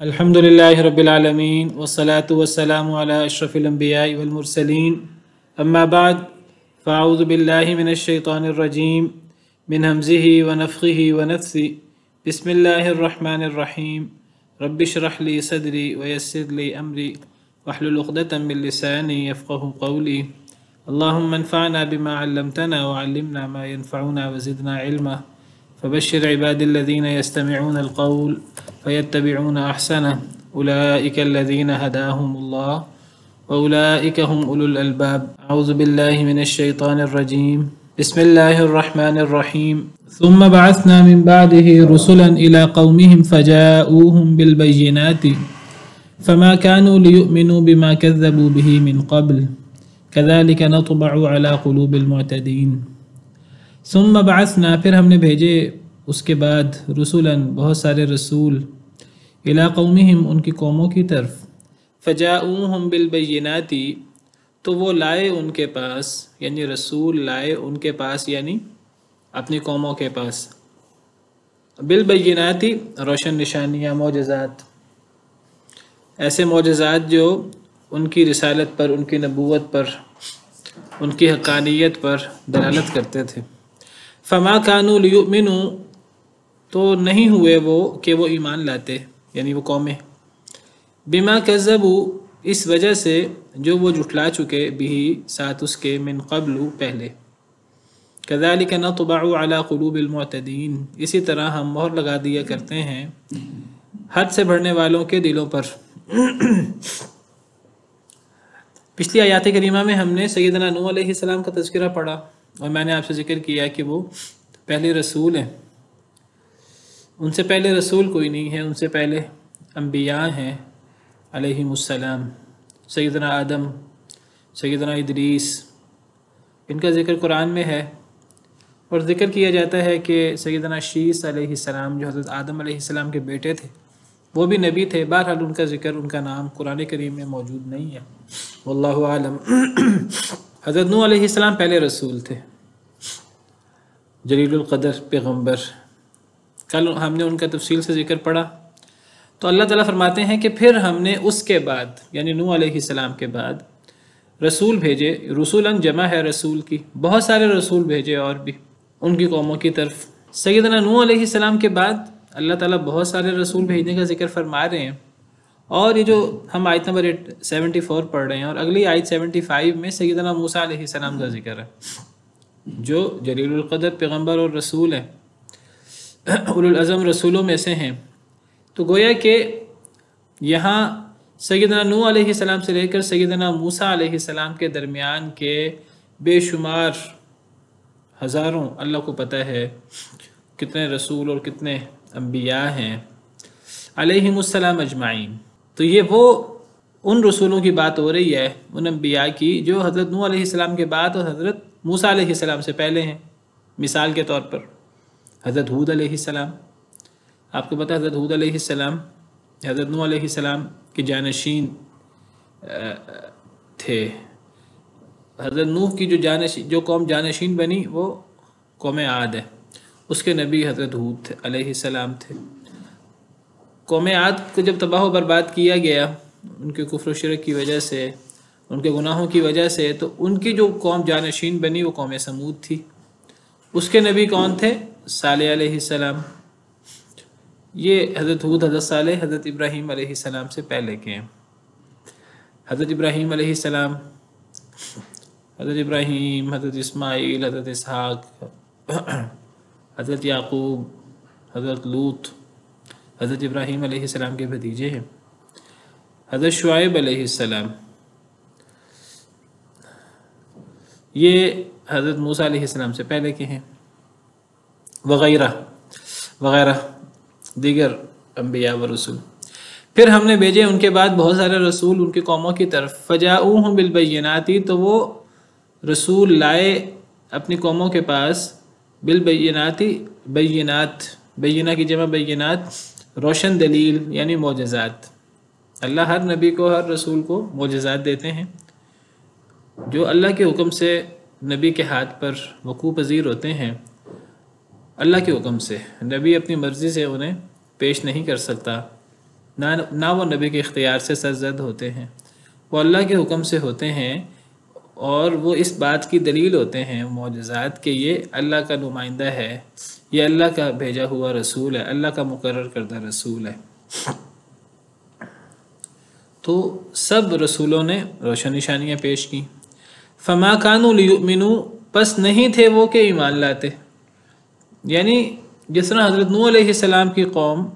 الحمد لله رب العالمين والصلاة والسلام على أشرف الأنبياء والمرسلين أما بعد فأعوذ بالله من الشيطان الرجيم من همزه ونفخه ونفثه بسم الله الرحمن الرحيم رب اشرح لي صدري ويسر لي أمري واحلل عقدة من لساني يفقه قولي اللهم انفعنا بما علمتنا وعلمنا ما ينفعنا وزدنا علما فبشر عباد الذين يستمعون القول فيتبعون أحسنه أولئك الذين هداهم الله وأولئك هم أولو الألباب أعوذ بالله من الشيطان الرجيم بسم الله الرحمن الرحيم ثم بعثنا من بعده رسلا إلى قومهم فجاءوهم بالبينات فما كانوا ليؤمنوا بما كذبوا به من قبل كذلك نطبع على قلوب المعتدين ثم بعثنا پھر ہم نے بھیجے اس کے بعد رسولاً بہت سارے رسول الی قومہم ان کی قوموں کی طرف فجاؤہم بالبینات تو وہ لائے ان کے پاس یعنی رسول لائے ان کے پاس یعنی اپنی قوموں کے پاس بالبینات روشن نشانیاں معجزات ایسے معجزات جو ان کی رسالت پر ان کی نبوت پر ان کی حقانیت پر دلالت کرتے تھے فما کانوا لیؤمنوا تو نہیں ہوئے وہ کہ وہ ایمان لاتے یعنی وہ قومیں بما کذبوا اس وجہ سے جو وہ جھٹلا چکے بھی ساتھ اس کے من قبل پہلے کذالک نطبع علی قلوب المعتدین اسی طرح ہم مہر لگا دیا کرتے ہیں حد سے بڑھنے والوں کے دلوں پر پچھلی آیات کریمہ میں ہم نے سیدنا نوح علیہ السلام کا تذکرہ پڑھا اور میں نے آپ سے ذکر کیا کہ وہ پہلے رسول ہیں ان سے پہلے رسول کوئی نہیں ہے ان سے پہلے انبیاء ہیں علیہم السلام سیدنا آدم سیدنا ادریس ان کا ذکر قرآن میں ہے اور ذکر کیا جاتا ہے کہ سیدنا شیس علیہ السلام جو حضرت آدم علیہ السلام کے بیٹے تھے وہ بھی نبی تھے بہرحال ان کا ذکر ان کا نام قرآن کریم میں موجود نہیں ہے واللہ عالم حضرت نوح علیہ السلام پہلے رسول تھے جلیل القدر پیغمبر کل ہم نے ان کا تفصیل سے ذکر پڑھا تو اللہ تعالیٰ فرماتے ہیں کہ پھر ہم نے اس کے بعد یعنی نوح علیہ السلام کے بعد رسول بھیجے رسولاً جمع ہے رسول کی بہت سارے رسول بھیجے اور بھی ان کی قوموں کی طرف سیدنا نوح علیہ السلام کے بعد اللہ تعالیٰ بہت سارے رسول بھیجنے کا ذکر فرما رہے ہیں اور یہ جو ہم آیت نمبر 74 پڑھ رہے ہیں اور اگلی آیت 75 میں سیدنا موسیٰ علیہ السلام کا ذکر ہے جو جلیل القدر پیغمبر اور رسول ہیں اولو العزم رسولوں میں سے ہیں تو گویا کہ یہاں سیدنا نوح علیہ السلام سے لے کر سیدنا موسیٰ علیہ السلام کے درمیان کے بے شمار ہزاروں اللہ کو پتہ ہے کتنے رسول اور کتنے انبیاء ہیں علیہم السلام اجمعین تو یہ وہ ان رسولوں کی بات ہو رہی ہے ان انبیاء کی جو حضرت نوح علیہ السلام کے بعد اور حضرت موسیٰ علیہ السلام سے پہلے ہیں مثال کے طور پر حضرت ہود علیہ السلام آپ کو پتہ حضرت ہود علیہ السلام حضرت نوح علیہ السلام کے جانشین تھے حضرت نوح کی جو قوم جانشین بنی وہ قوم عاد ہے اس کے نبی حضرت ہود علیہ السلام تھے قوم عاد کو جب تباہ و برباد کیا گیا ان کے کفر و شرک کی وجہ سے ان کے گناہوں کی وجہ سے تو ان کی جو قوم جانشین بنی وہ قوم سمود تھی اس کے نبی کون تھے صالح علیہ السلام یہ حضرت ہود حضرت صالح حضرت ابراہیم علیہ السلام سے پہلے کے ہیں حضرت ابراہیم علیہ السلام حضرت ابراہیم حضرت اسماعیل حضرت اسحاق حضرت یعقوب حضرت لوط حضرت ابراہیم علیہ السلام کے بھتیجے ہیں حضرت شعیب علیہ السلام یہ حضرت موسیٰ علیہ السلام سے پہلے کے ہیں وغیرہ وغیرہ دیگر انبیاء و رسول پھر ہم نے بھیجے ان کے بعد بہت سارے رسول ان کی قوموں کی طرف فجاؤہم بالبینات تو وہ رسول لائے اپنی قوموں کے پاس بالبینات بینات بینہ کی جمع بینات روشن دلیل یعنی معجزات اللہ ہر نبی کو ہر رسول کو معجزات دیتے ہیں جو اللہ کے حکم سے نبی کے ہاتھ پر وقوع پذیر ہوتے ہیں اللہ کے حکم سے، نبی اپنی مرضی سے انہیں پیش نہیں کر سکتا، نہ وہ نبی کے اختیار سے سرزد ہوتے ہیں، وہ اللہ کے حکم سے ہوتے ہیں، اور وہ اس بات کی دلیل ہوتے ہیں معجزات کہ یہ اللہ کا نمائندہ ہے، یہ اللہ کا بھیجا ہوا رسول ہے، اللہ کا مقرر کردہ رسول ہے۔ تو سب رسولوں نے روشن نشانیاں پیش کی۔ فما کانوا لیؤمنوا، پس نہیں تھے وہ کہ ایمان لاتے، یعنی جس طرح حضرت نوح علیہ السلام کی قوم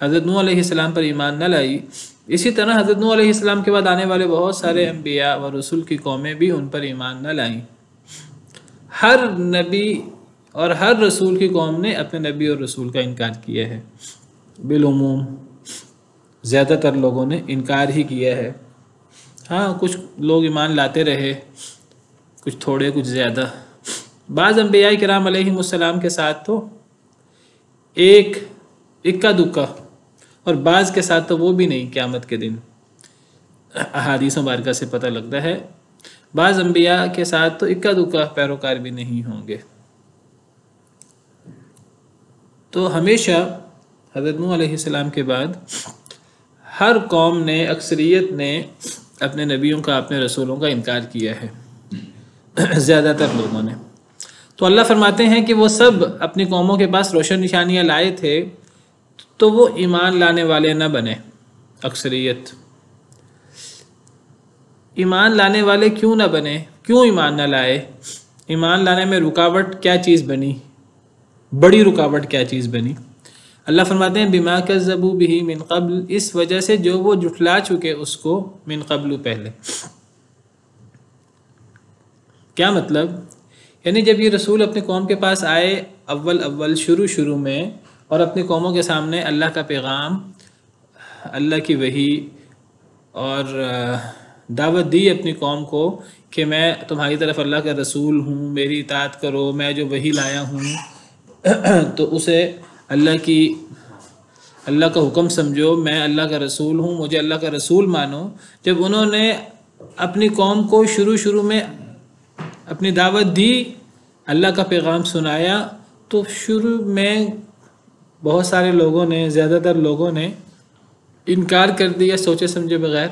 حضرت نوح علیہ السلام پر ایمان نہ لائی، اسی طرح حضرت نوح علیہ السلام کے بعد آنے والے بہت سارے انبیاء و رسول کی قومیں بھی ان پر ایمان نہ لائیں۔ ہر نبی اور ہر رسول کی قوم نے اپنے نبی اور رسول کا انکار کیا ہے، بالعموم زیادہ تر لوگوں نے انکار ہی کیا ہے۔ ہاں کچھ لوگ ایمان لاتے رہے، کچھ تھوڑے کچھ زیادہ۔ بعض انبیاء کرام علیہم السلام کے ساتھ تو ایک اکا دکا، اور بعض کے ساتھ تو وہ بھی نہیں، قیامت کے دن احادیث مبارکہ سے پتہ لگتا ہے بعض انبیاء کے ساتھ تو اکا دکا پیروکار بھی نہیں ہوں گے۔ تو ہمیشہ حضرت نوح علیہ السلام کے بعد ہر قوم نے، اکثریت نے اپنے نبیوں کا، اپنے رسولوں کا انکار کیا ہے، زیادہ تر لوگوں نے۔ تو اللہ فرماتے ہیں کہ وہ سب اپنی قوموں کے پاس روشن نشانیاں لائے تھے، تو وہ ایمان لانے والے نہ بنے۔ اکثریت ایمان لانے والے کیوں نہ بنے؟ کیوں ایمان نہ لائے؟ ایمان لانے میں رکاوٹ کیا چیز بنی؟ بڑی رکاوٹ کیا چیز بنی؟ اللہ فرماتے ہیں بما کذبوا به من قبل، اس وجہ سے جو وہ جھٹلا چکے اس کو، من قبل پہلے۔ کیا مطلب؟ یعنی جب یہ رسول اپنے قوم کے پاس آئے اول شروع میں، اور اپنی قوموں کے سامنے اللہ کا پیغام، اللہ کی وحی اور دعوت دی اپنی قوم کو کہ میں تمہاری طرف اللہ کا رسول ہوں، میری اطاعت کرو، میں جو وحی لایا ہوں تو اسے اللہ کا حکم سمجھو، میں اللہ کا رسول ہوں، مجھے اللہ کا رسول مانو۔ جب انہوں نے اپنی قوم کو شروع میں اپنی دعوت دی، اللہ کا پیغام سنایا، تو شروع میں بہت سارے لوگوں نے، زیادہ تر لوگوں نے انکار کر دیا، سوچے سمجھے بغیر،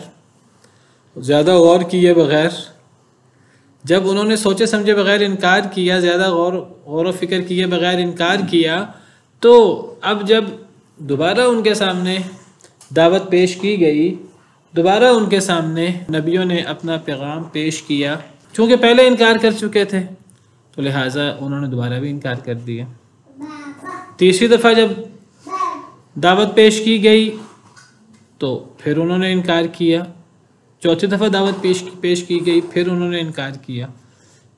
زیادہ غور کیے بغیر۔ جب انہوں نے سوچے سمجھے بغیر انکار کیا، زیادہ غور و فکر کیے بغیر انکار کیا، تو اب جب دوبارہ ان کے سامنے دعوت پیش کی گئی، دوبارہ ان کے سامنے نبیوں نے اپنا پیغام پیش کیا، چونکہ پہلے انکار کر چکے تھے تو لہٰذا انہوں نے دوبارہ بھی انکار کر دیا۔ تیسری دفعہ جب دعوت پیش کی گئی تو پھر انہوں نے انکار کیا، چوتھی دفعہ دعوت پیش کی گئی، پھر انہوں نے انکار کیا۔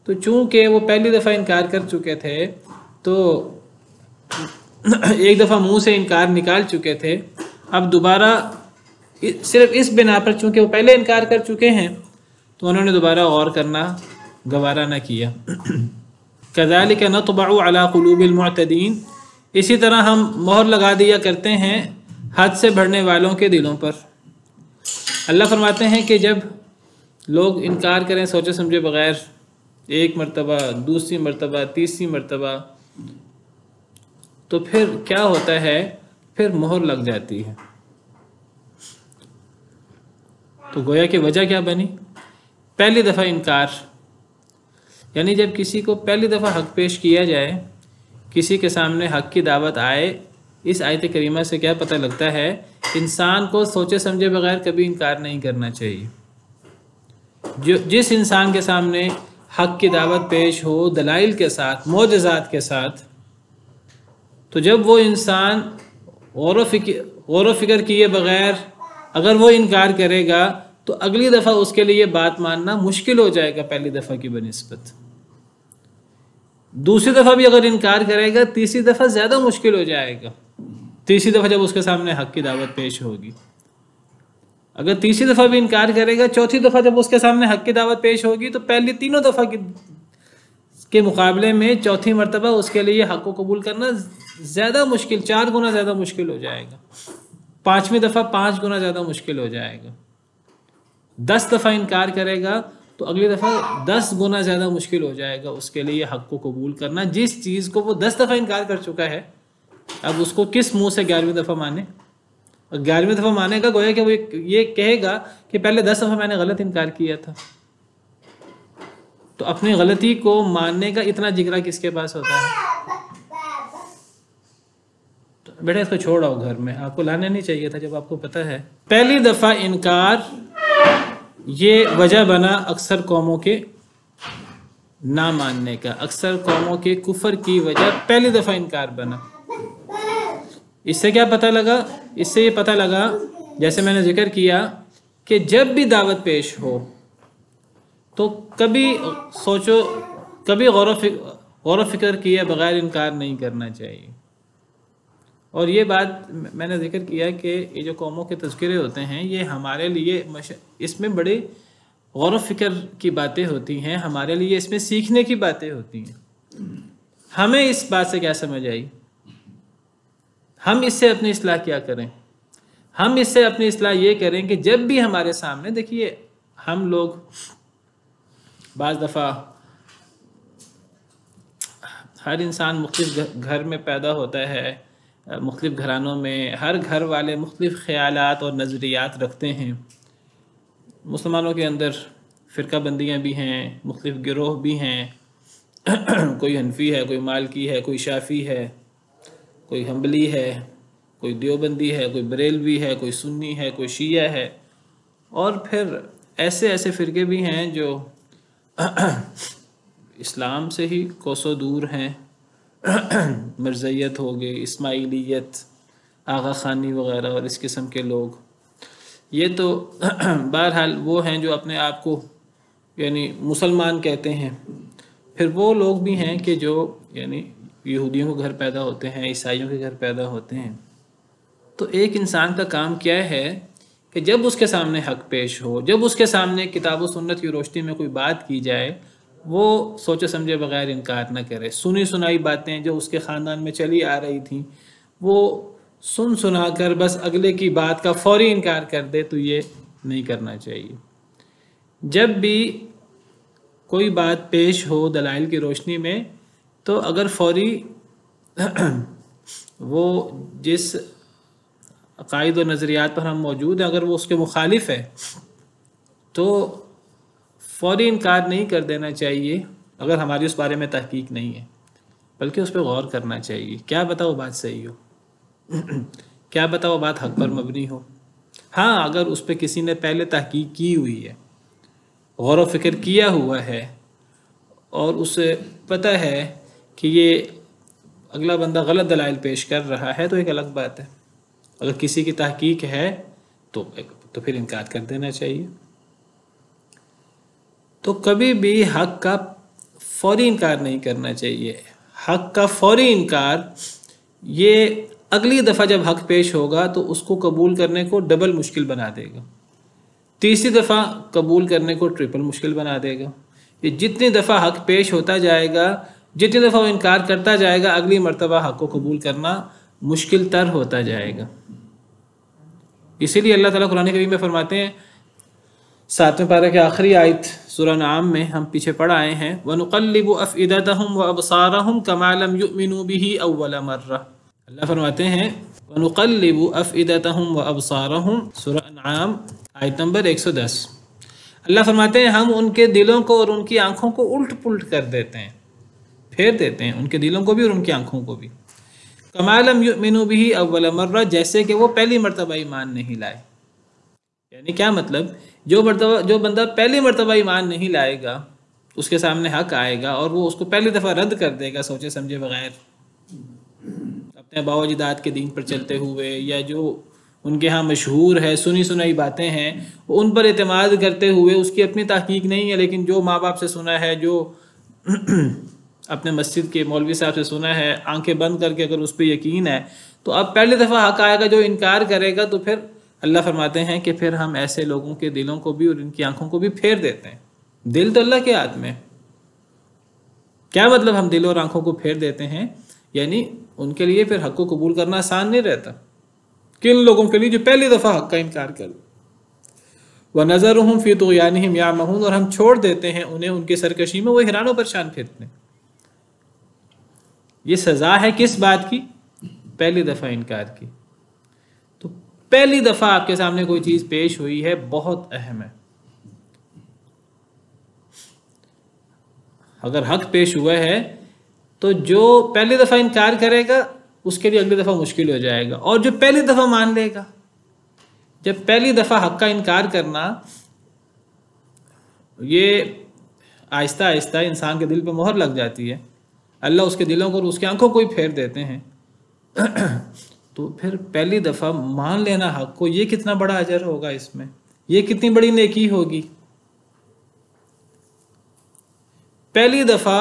تو چونکہ وہ پہلی دفعہ انکار کر چکے تھے، تو ایک دفعہ منہ سے انکار نکال چکے تھے، اب دوبارہ صرف اس بنا پر چونکہ وہ پہلے انکار کر چکے ہیں تو انہوں نے دوبارہ غور کرنا گوارا نہ کیا۔ کذالک نطبع علی قلوب المعتدین، اسی طرح ہم مہر لگا دیا کرتے ہیں حد سے بڑھنے والوں کے دلوں پر۔ اللہ فرماتے ہیں کہ جب لوگ انکار کریں سوچے سمجھے بغیر، ایک مرتبہ، دوسری مرتبہ، تیسری مرتبہ، تو پھر کیا ہوتا ہے؟ پھر مہر لگ جاتی ہے۔ تو گویا کہ وجہ کیا بنی؟ پہلی دفعہ انکار، یعنی جب کسی کو پہلی دفعہ حق پیش کیا جائے، کسی کے سامنے حق کی دعوت آئے، اس آیت کریمہ سے کیا پتہ لگتا ہے؟ انسان کو سوچے سمجھے بغیر کبھی انکار نہیں کرنا چاہیے۔ جس انسان کے سامنے حق کی دعوت پیش ہو دلائل کے ساتھ، معجزات کے ساتھ، تو جب وہ انسان غور و فکر کیے بغیر اگر وہ انکار کرے گا تو اگلی دفعہ اس کے لیے بات ماننا مشکل ہو جائے گا پہلی دفعہ کی بنسبت۔ دوسری دفعہ بھی اگر انکار کرے گا، تیسری دفعہ زیادہ مشکل ہو جائے گا۔ تیسری دفعہ جب اس کے سامنے حق کی دعوت پیش ہوگی، اگر تیسری دفعہ بھی انکار کرے گا، چوتھی دفعہ جب اس کے سامنے حق کی دعوت پیش ہوگی، تو پہلی تینوں دفعہ کے مقابلے میں چوتھی مرتبہ اس کے لیے حق کو قبول کرنا زیادہ مشکل، 4 گنا زیادہ مشکل ہو جائے گا۔ 5ویں دفعہ 5 گنا زیادہ مشکل ہو جائے گا۔ 10 دفعہ انکار کرے گا تو اگلی دفعہ 10 گنا زیادہ مشکل ہو جائے گا اس کے لیے حق کو قبول کرنا۔ جس چیز کو وہ 10 دفعہ انکار کر چکا ہے، اب اس کو کس منہ سے 11ویں دفعہ مانے؟ 11ویں دفعہ مانے گا گویا کہ وہ یہ کہے گا کہ پہلے 10 دفعہ میں نے غلط انکار کیا تھا. تو اپنی غلطی کو ماننے کا اتنا جگرا کس کے پاس ہوتا ہے؟ بیٹا اس کو چھوڑ آؤ گھر میں، آپ کو لانا نہیں چاہیے تھا جب آپ کو پتہ ہے. پہلی دفعہ انکار یہ وجہ بنا اکثر قوموں کے نہ ماننے کا، اکثر قوموں کے کفر کی وجہ پہلی دفعہ انکار بنا. اس سے کیا پتہ لگا؟ اس سے یہ پتہ لگا جیسے میں نے ذکر کیا کہ جب بھی دعوت پیش ہو تو کبھی سوچو، کبھی غور و فکر کیے بغیر انکار نہیں کرنا چاہیے. اور یہ بات میں نے ذکر کیا کہ یہ جو قوموں کے تذکرے ہوتے ہیں یہ ہمارے لیے اس میں بڑی غور و فکر کی باتیں ہوتی ہیں، ہمارے لیے اس میں سیکھنے کی باتیں ہوتی ہیں. ہمیں اس بات سے کیا سمجھ آئی؟ ہم اس سے اپنی اصلاح کیا کریں؟ ہم اس سے اپنی اصلاح یہ کریں کہ جب بھی ہمارے سامنے، دیکھیے ہم لوگ بعض دفعہ، ہر انسان مختلف گھر میں پیدا ہوتا ہے، مختلف گھرانوں میں، ہر گھر والے مختلف خیالات اور نظریات رکھتے ہیں. مسلمانوں کے اندر فرقہ بندیاں بھی ہیں، مختلف گروہ بھی ہیں، کوئی حنفی ہے، کوئی مالکی ہے، کوئی شافعی ہے، کوئی حنبلی ہے، کوئی دیوبندی ہے، کوئی بریلوی ہے، کوئی سنی ہے، کوئی شیعہ ہے، اور پھر ایسے فرقے بھی ہیں جو اسلام سے ہی کوسوں دور ہیں. مرزیت ہو گئی، اسماعیلیت، آغا خانی وغیرہ اور اس قسم کے لوگ. یہ تو بہرحال وہ ہیں جو اپنے آپ کو یعنی مسلمان کہتے ہیں. پھر وہ لوگ بھی ہیں کہ جو یعنی یہودیوں کے گھر پیدا ہوتے ہیں، عیسائیوں کے گھر پیدا ہوتے ہیں. تو ایک انسان کا کام کیا ہے کہ جب اس کے سامنے حق پیش ہو، جب اس کے سامنے کتاب و سنت کی روشنی میں کوئی بات کی جائے، وہ سوچے سمجھے بغیر انکار نہ کرے. سنی سنائی باتیں جو اس کے خاندان میں چلی آ رہی تھیں وہ سن سنا کر بس اگلے کی بات کا فوری انکار کر دے، تو یہ نہیں کرنا چاہیے. جب بھی کوئی بات پیش ہو دلائل کی روشنی میں تو اگر فوری وہ جس عقائد و نظریات پر ہم موجود ہیں اگر وہ اس کے مخالف ہے تو فوری انکار نہیں کر دینا چاہیے اگر ہماری اس بارے میں تحقیق نہیں ہے، بلکہ اس پہ غور کرنا چاہیے. کیا پتہ وہ بات صحیح ہو، کیا پتہ وہ بات حق پر مبنی ہو. ہاں اگر اس پہ کسی نے پہلے تحقیق کی ہوئی ہے، غور و فکر کیا ہوا ہے اور اسے پتہ ہے کہ یہ اگلا بندہ غلط دلائل پیش کر رہا ہے تو ایک الگ بات ہے. اگر کسی کی تحقیق ہے تو پھر انکار کر دینا چاہیے. تو کبھی بھی حق کا فوری انکار نہیں کرنا چاہیے. حق کا فوری انکار یہ اگلی دفعہ جب حق پیش ہوگا تو اس کو قبول کرنے کو ڈبل مشکل بنا دے گا، تیسری دفعہ قبول کرنے کو ٹرپل مشکل بنا دے گا. یہ جتنی دفعہ حق پیش ہوتا جائے گا، جتنی دفعہ وہ انکار کرتا جائے گا، اگلی مرتبہ حق کو قبول کرنا مشکل تر ہوتا جائے گا. اسی لیے اللہ تعالیٰ قرآن کریم میں فرماتے ہیں 7ویں پارہ کے آخری آیت سورہ انعام میں ہم پیچھے پڑھ آئے ہیں، وَنُقَلِّبُ أَفْئِدَتَهُمْ وَأَبْصَارَهُمْ كَمَا لَمْ يُؤْمِنُوا بِهِ أَوَّلَ مَرَّةٍ. اللہ فرماتے ہیں وَنُقَلِّبُ أَفْئِدَتَهُمْ وَأَبْصَارَهُمْ سورہ انعام آیت نمبر 110. اللہ فرماتے ہیں ہم ان کے دلوں کو اور ان کی آنکھوں کو الٹ پلٹ کر دیتے ہیں، پھیر دیتے ہیں، ان کے دلوں کو بھی اور ان کی آنکھوں کو بھی. کما لم یؤمنوا به اول مرہ، جیسے کہ وہ پہلی مرتبہ ایمان نہیں لائے. یعنی کیا مطلب؟ جو بندہ پہلی مرتبہ ایمان نہیں لائے گا، اس کے سامنے حق آئے گا اور وہ اس کو پہلی دفعہ رد کر دے گا سوچے سمجھے بغیر، اپنے آباء و اجداد کے دین پر چلتے ہوئے، یا جو ان کے ہاں مشہور ہے سنی سنائی باتیں ہیں وہ ان پر اعتماد کرتے ہوئے، اس کی اپنی تحقیق نہیں ہے لیکن جو ماں باپ سے سنا ہے، جو اپنے مسجد کے مولوی صاحب سے سنا ہے، آنکھیں بند کر کے اگر اس پہ یقین ہے تو اب پہلی دفعہ حق آئے گا، جو انکار کرے گا تو پھر اللہ فرماتے ہیں کہ پھر ہم ایسے لوگوں کے دلوں کو بھی اور ان کی آنکھوں کو بھی پھیر دیتے ہیں. دل تو اللہ کے ہاتھ میں. کیا مطلب ہم دل اور آنکھوں کو پھیر دیتے ہیں؟ یعنی ان کے لیے پھر حق کو قبول کرنا آسان نہیں رہتا. کن لوگوں کے لیے؟ جو پہلی دفعہ حق کا انکار کر. وَنَذَرُهُمْ فِي طُغْيَانِهِمْ يَعْمَهُونَ، اور ہم چھوڑ دیتے ہیں انہیں ان کی سرکشی میں وہ حیران و پریشان پھرتے ہیں. یہ سزا ہے کس بات کی؟ پہلی دفعہ انکار کی. تو پہلی دفعہ آپ کے سامنے کوئی چیز پیش ہوئی ہے بہت اہم ہے. اگر حق پیش ہوا ہے تو جو پہلی دفعہ انکار کرے گا اس کے لیے اگلی دفعہ مشکل ہو جائے گا، اور جو پہلی دفعہ مان لے گا، جب پہلی دفعہ حق کا انکار کرنا یہ آہستہ آہستہ انسان کے دل پہ مہر لگ جاتی ہے، اللہ اس کے دلوں کو اور اس کی آنکھوں کو ہی پھیر دیتے ہیں، تو پھر پہلی دفعہ مان لینا حق کو، یہ کتنا بڑا اجر ہوگا، اس میں یہ کتنی بڑی نیکی ہوگی. پہلی دفعہ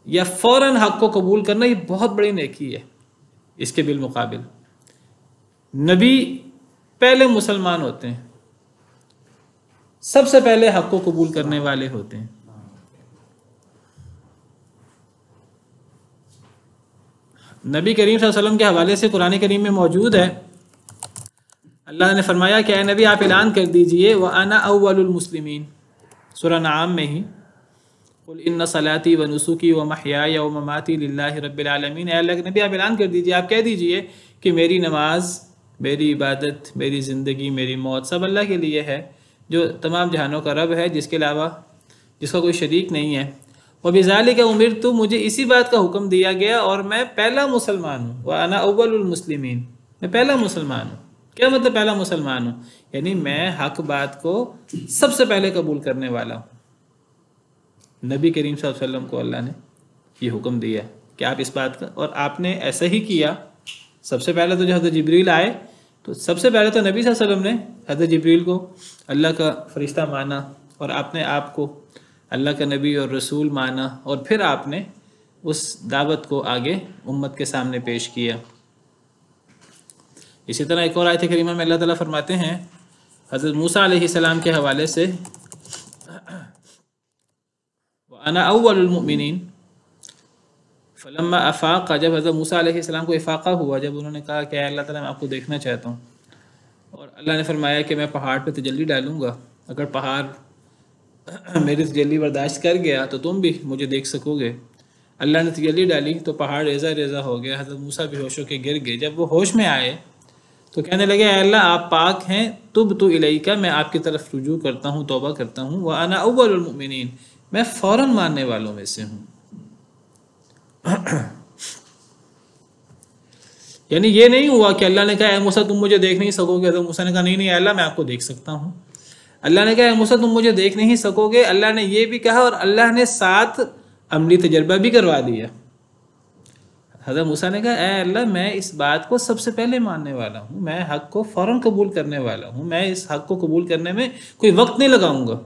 یا فوراً حق کو قبول کرنا یہ بہت بڑی نیکی ہے. اس کے بالمقابل نبی پہلے مسلمان ہوتے ہیں، سب سے پہلے حق کو قبول کرنے والے ہوتے ہیں. نبی کریم صلی اللہ علیہ وسلم کے حوالے سے قرآن کریم میں موجود ہے، اللہ نے فرمایا کہ اے نبی آپ اعلان کر دیجئے وَأَنَا أَوَّلُ الْمُسْلِمِينَ، سورہ نعام میں ہی، قُلْ إِنَّ صَلَاتِي وَنُسُكِي وَمَحْيَايَ وَمَمَاتِي لِلَّهِ رَبِّ الْعَالَمِينَ. اے اللہ کے نبی آپ اعلان کر دیجئے، آپ کہہ دیجئے کہ میری نماز، میری عبادت، میری زندگی، میری موت سب اللہ کے لیے ہے، جو تمام جہانوں کا رب ہے، جس کے علاوہ جس کا کوئی شریک نہیں ہے. وَبِذَلِكَ أُمِرْتُ، مجھے اسی بات کا حکم دیا گیا اور میں پہلا مسلمان ہوں. وَأَنَا أَوَّلُ الْمُسْلِمِينَ، میں پہلا مسلمان ہوں. کیا مطلب پہلا مسلمان ہوں؟ یعنی میں حق بات کو سب سے پہلے قبول کرنے والا ہوں. نبی کریم صلی اللہ علیہ وسلم کو اللہ نے یہ حکم دیا کہ آپ اس بات کا، اور آپ نے ایسا ہی کیا. سب سے پہلے تو جو حضرت جبریل آئے تو سب سے پہلے تو نبی صلی اللہ علیہ وسلم نے حضرت جبریل کو اللہ کا فرشتہ مانا، اور آپ نے آپ کو اللہ کا نبی اور رسول مانا، اور پھر آپ نے اس دعوت کو آگے امت کے سامنے پیش کیا. اسی طرح ایک اور آیت کریمہ میں اللہ تعالیٰ فرماتے ہیں حضرت موسیٰ علیہ السلام کے حوالے سے، وَأَنَا أَوَّلُ الْمُؤْمِنِينَ فَلَمَّا أَفَاقَ، جب حضرت موسیٰ علیہ السلام کو افاقہ ہوا، جب انہوں نے کہا کہ اے اللہ تعالیٰ میں آپ کو دیکھنا چاہتا ہوں، اور اللہ نے فرمایا کہ میں پہاڑ پہ تجلی ڈالوں گا، اگر پہاڑ میری تجلی برداشت کر گیا تو تم بھی مجھے دیکھ سکو گے. اللہ نے تجلی ڈالی تو پہاڑ ریزہ ریزہ ہو گیا، حضرت موسیٰ بھی ہوش ہو کے گر گئے. جب وہ ہوش میں آئے تو کہنے لگے اے اللہ آپ پاک ہیں، تبت الیک، میں آپ کی طرف رجوع کرتا ہوں، توبہ کرتا ہوں. وَأَنَا أَوَّلُ الْمُؤْمِنِينَ، میں فوراً ماننے والوں میں سے ہوں. یعنی یہ نہیں ہوا کہ اللہ نے کہا اے موسیٰ تم مجھے دیکھ نہیں سکو گے، حضرت موسیٰ نے کہا نہیں اے اللہ میں آپ کو دیکھ سکتا ہوں. اللہ نے کہا اے موسیٰ تم مجھے دیکھ نہیں سکو گے، اللہ نے یہ بھی کہا اور اللہ نے ساتھ عملی تجربہ بھی کروا دیا. حضرت موسیٰ نے کہا اے اللہ میں اس بات کو سب سے پہلے ماننے والا ہوں، میں حق کو فوراً قبول کرنے والا ہوں، میں اس حق کو قبول کرنے میں کوئی وقت نہیں لگاؤں گا.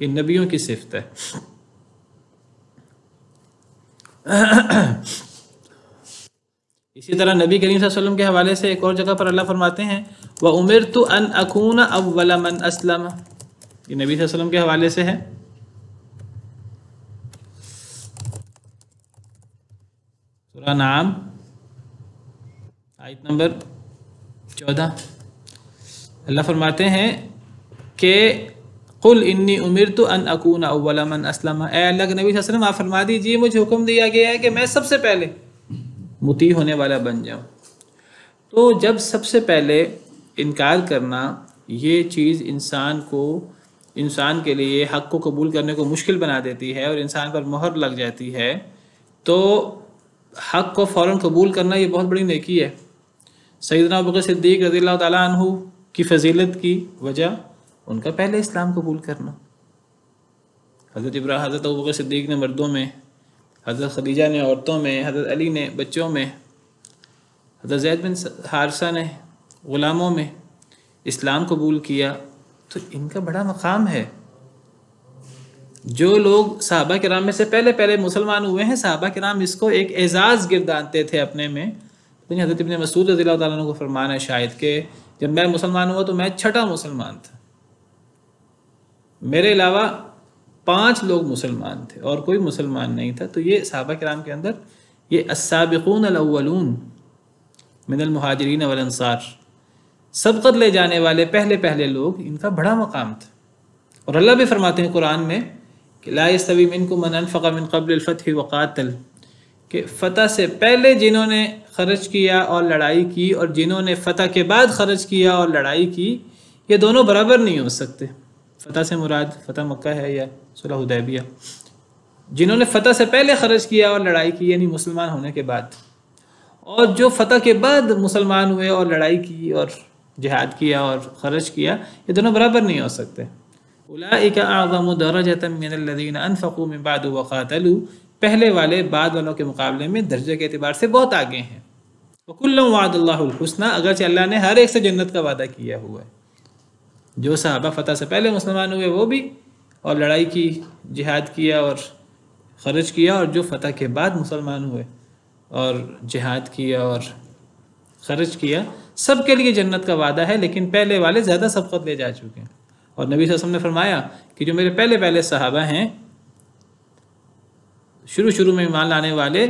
یہ نبیوں کی صفت ہے. اسی طرح نبی کریم صلی اللہ علیہ وسلم کے حوالے سے ایک اور جگہ پر اللہ فرماتے ہیں وَأُمِرْتُ أَنْ أَكُونَ أَوَّلَ مَنْ أَسْلَمَ، یہ نبی صلی اللہ علیہ وسلم کے حوالے سے ہے. سورہ نعام آیت نمبر 14، اللہ فرماتے ہیں کہ قُلْ إِنِّي أُمِرْتُ أَنْ أَكُونَ أَوَّلَ مَنْ أَسْلَمَ، اے اللہ کے نبی صلی اللہ علیہ وسلم آپ فرما دیجئے مجھے حکم دیا گیا ہے کہ میں سب سے پہلے مطیع ہونے والا بن جاؤں. تو جب سب سے پہلے انکار کرنا یہ چیز انسان کے لیے حق کو قبول کرنے کو مشکل بنا دیتی ہے اور انسان پر مہر لگ جاتی ہے، تو حق کو فوراً قبول کرنا یہ بہت بڑی نیکی ہے. سیدنا ابوبکر صدیق رضی اللہ تعالیٰ عنہ کی فضیلت کی وجہ ان کا پہلے اسلام قبول کرنا. حضرت ابوبکر صدیق نے مردوں میں، حضرت خدیجہ نے عورتوں میں، حضرت علی نے بچوں میں، حضرت زید بن حارثہ نے غلاموں میں اسلام قبول کیا. تو ان کا بڑا مقام ہے. جو لوگ صحابہ کرام میں سے پہلے مسلمان ہوئے ہیں، صحابہ کرام اس کو ایک اعزاز گردانتے تھے اپنے میں. حضرت ابن مسعود رضی اللہ تعالیٰ عنہ کو فرمان ہے شاید کہ جب میں مسلمان ہوا تو میں چھٹا مسلمان تھا، میرے علاوہ 5 لوگ مسلمان تھے اور کوئی مسلمان نہیں تھا. تو یہ صحابہ کرام کے اندر یہ السابقون الاولون من المہاجرین والانصار، سبقت لے جانے والے پہلے لوگ، ان کا بڑا مقام تھا. اور اللہ بھی فرماتے ہیں قرآن میں کہ لا یستوی منکم من انفق من قبل الفتح وقاتل، کہ فتح سے پہلے جنہوں نے خرچ کیا اور لڑائی کی اور جنہوں نے فتح کے بعد خرچ کیا اور لڑائی کی، یہ دونوں برابر نہیں ہو سکتے۔ فتح سے مراد فتح مکہ ہے یا صلح حدیبیہ؟ جنہوں نے فتح سے پہلے خرچ کیا اور لڑائی کی یعنی مسلمان ہونے کے بعد، اور جو فتح کے بعد مسلمان ہوئے اور لڑائی کی اور جہاد کیا اور خرچ کیا، یہ دونوں برابر نہیں ہو سکتے۔ اولئک اعظم درجۃ من الذین انفقوا من بعد وقاتلوا، پہلے والے بعد والوں کے مقابلے میں درجے کے اعتبار سے بہت آگے ہیں۔ وَكُلًّا وَعَدَ اللَّهُ الْحُسْنَى، اگرچہ اللہ نے ہر ایک سے جنت کا وعدہ کیا ہوا ہے۔ جو صحابہ فتح سے پہلے مسلمان ہوئے وہ بھی، اور لڑائی کی، جہاد کیا اور خرچ کیا، اور جو فتح کے بعد مسلمان ہوئے اور جہاد کیا اور خرچ کیا، سب کے لیے جنت کا وعدہ ہے، لیکن پہلے والے زیادہ سبقت لے جا چکے ہیں۔ اور نبی صلی اللہ علیہ وسلم نے فرمایا کہ جو میرے پہلے صحابہ ہیں، شروع میں ایمان لانے والے،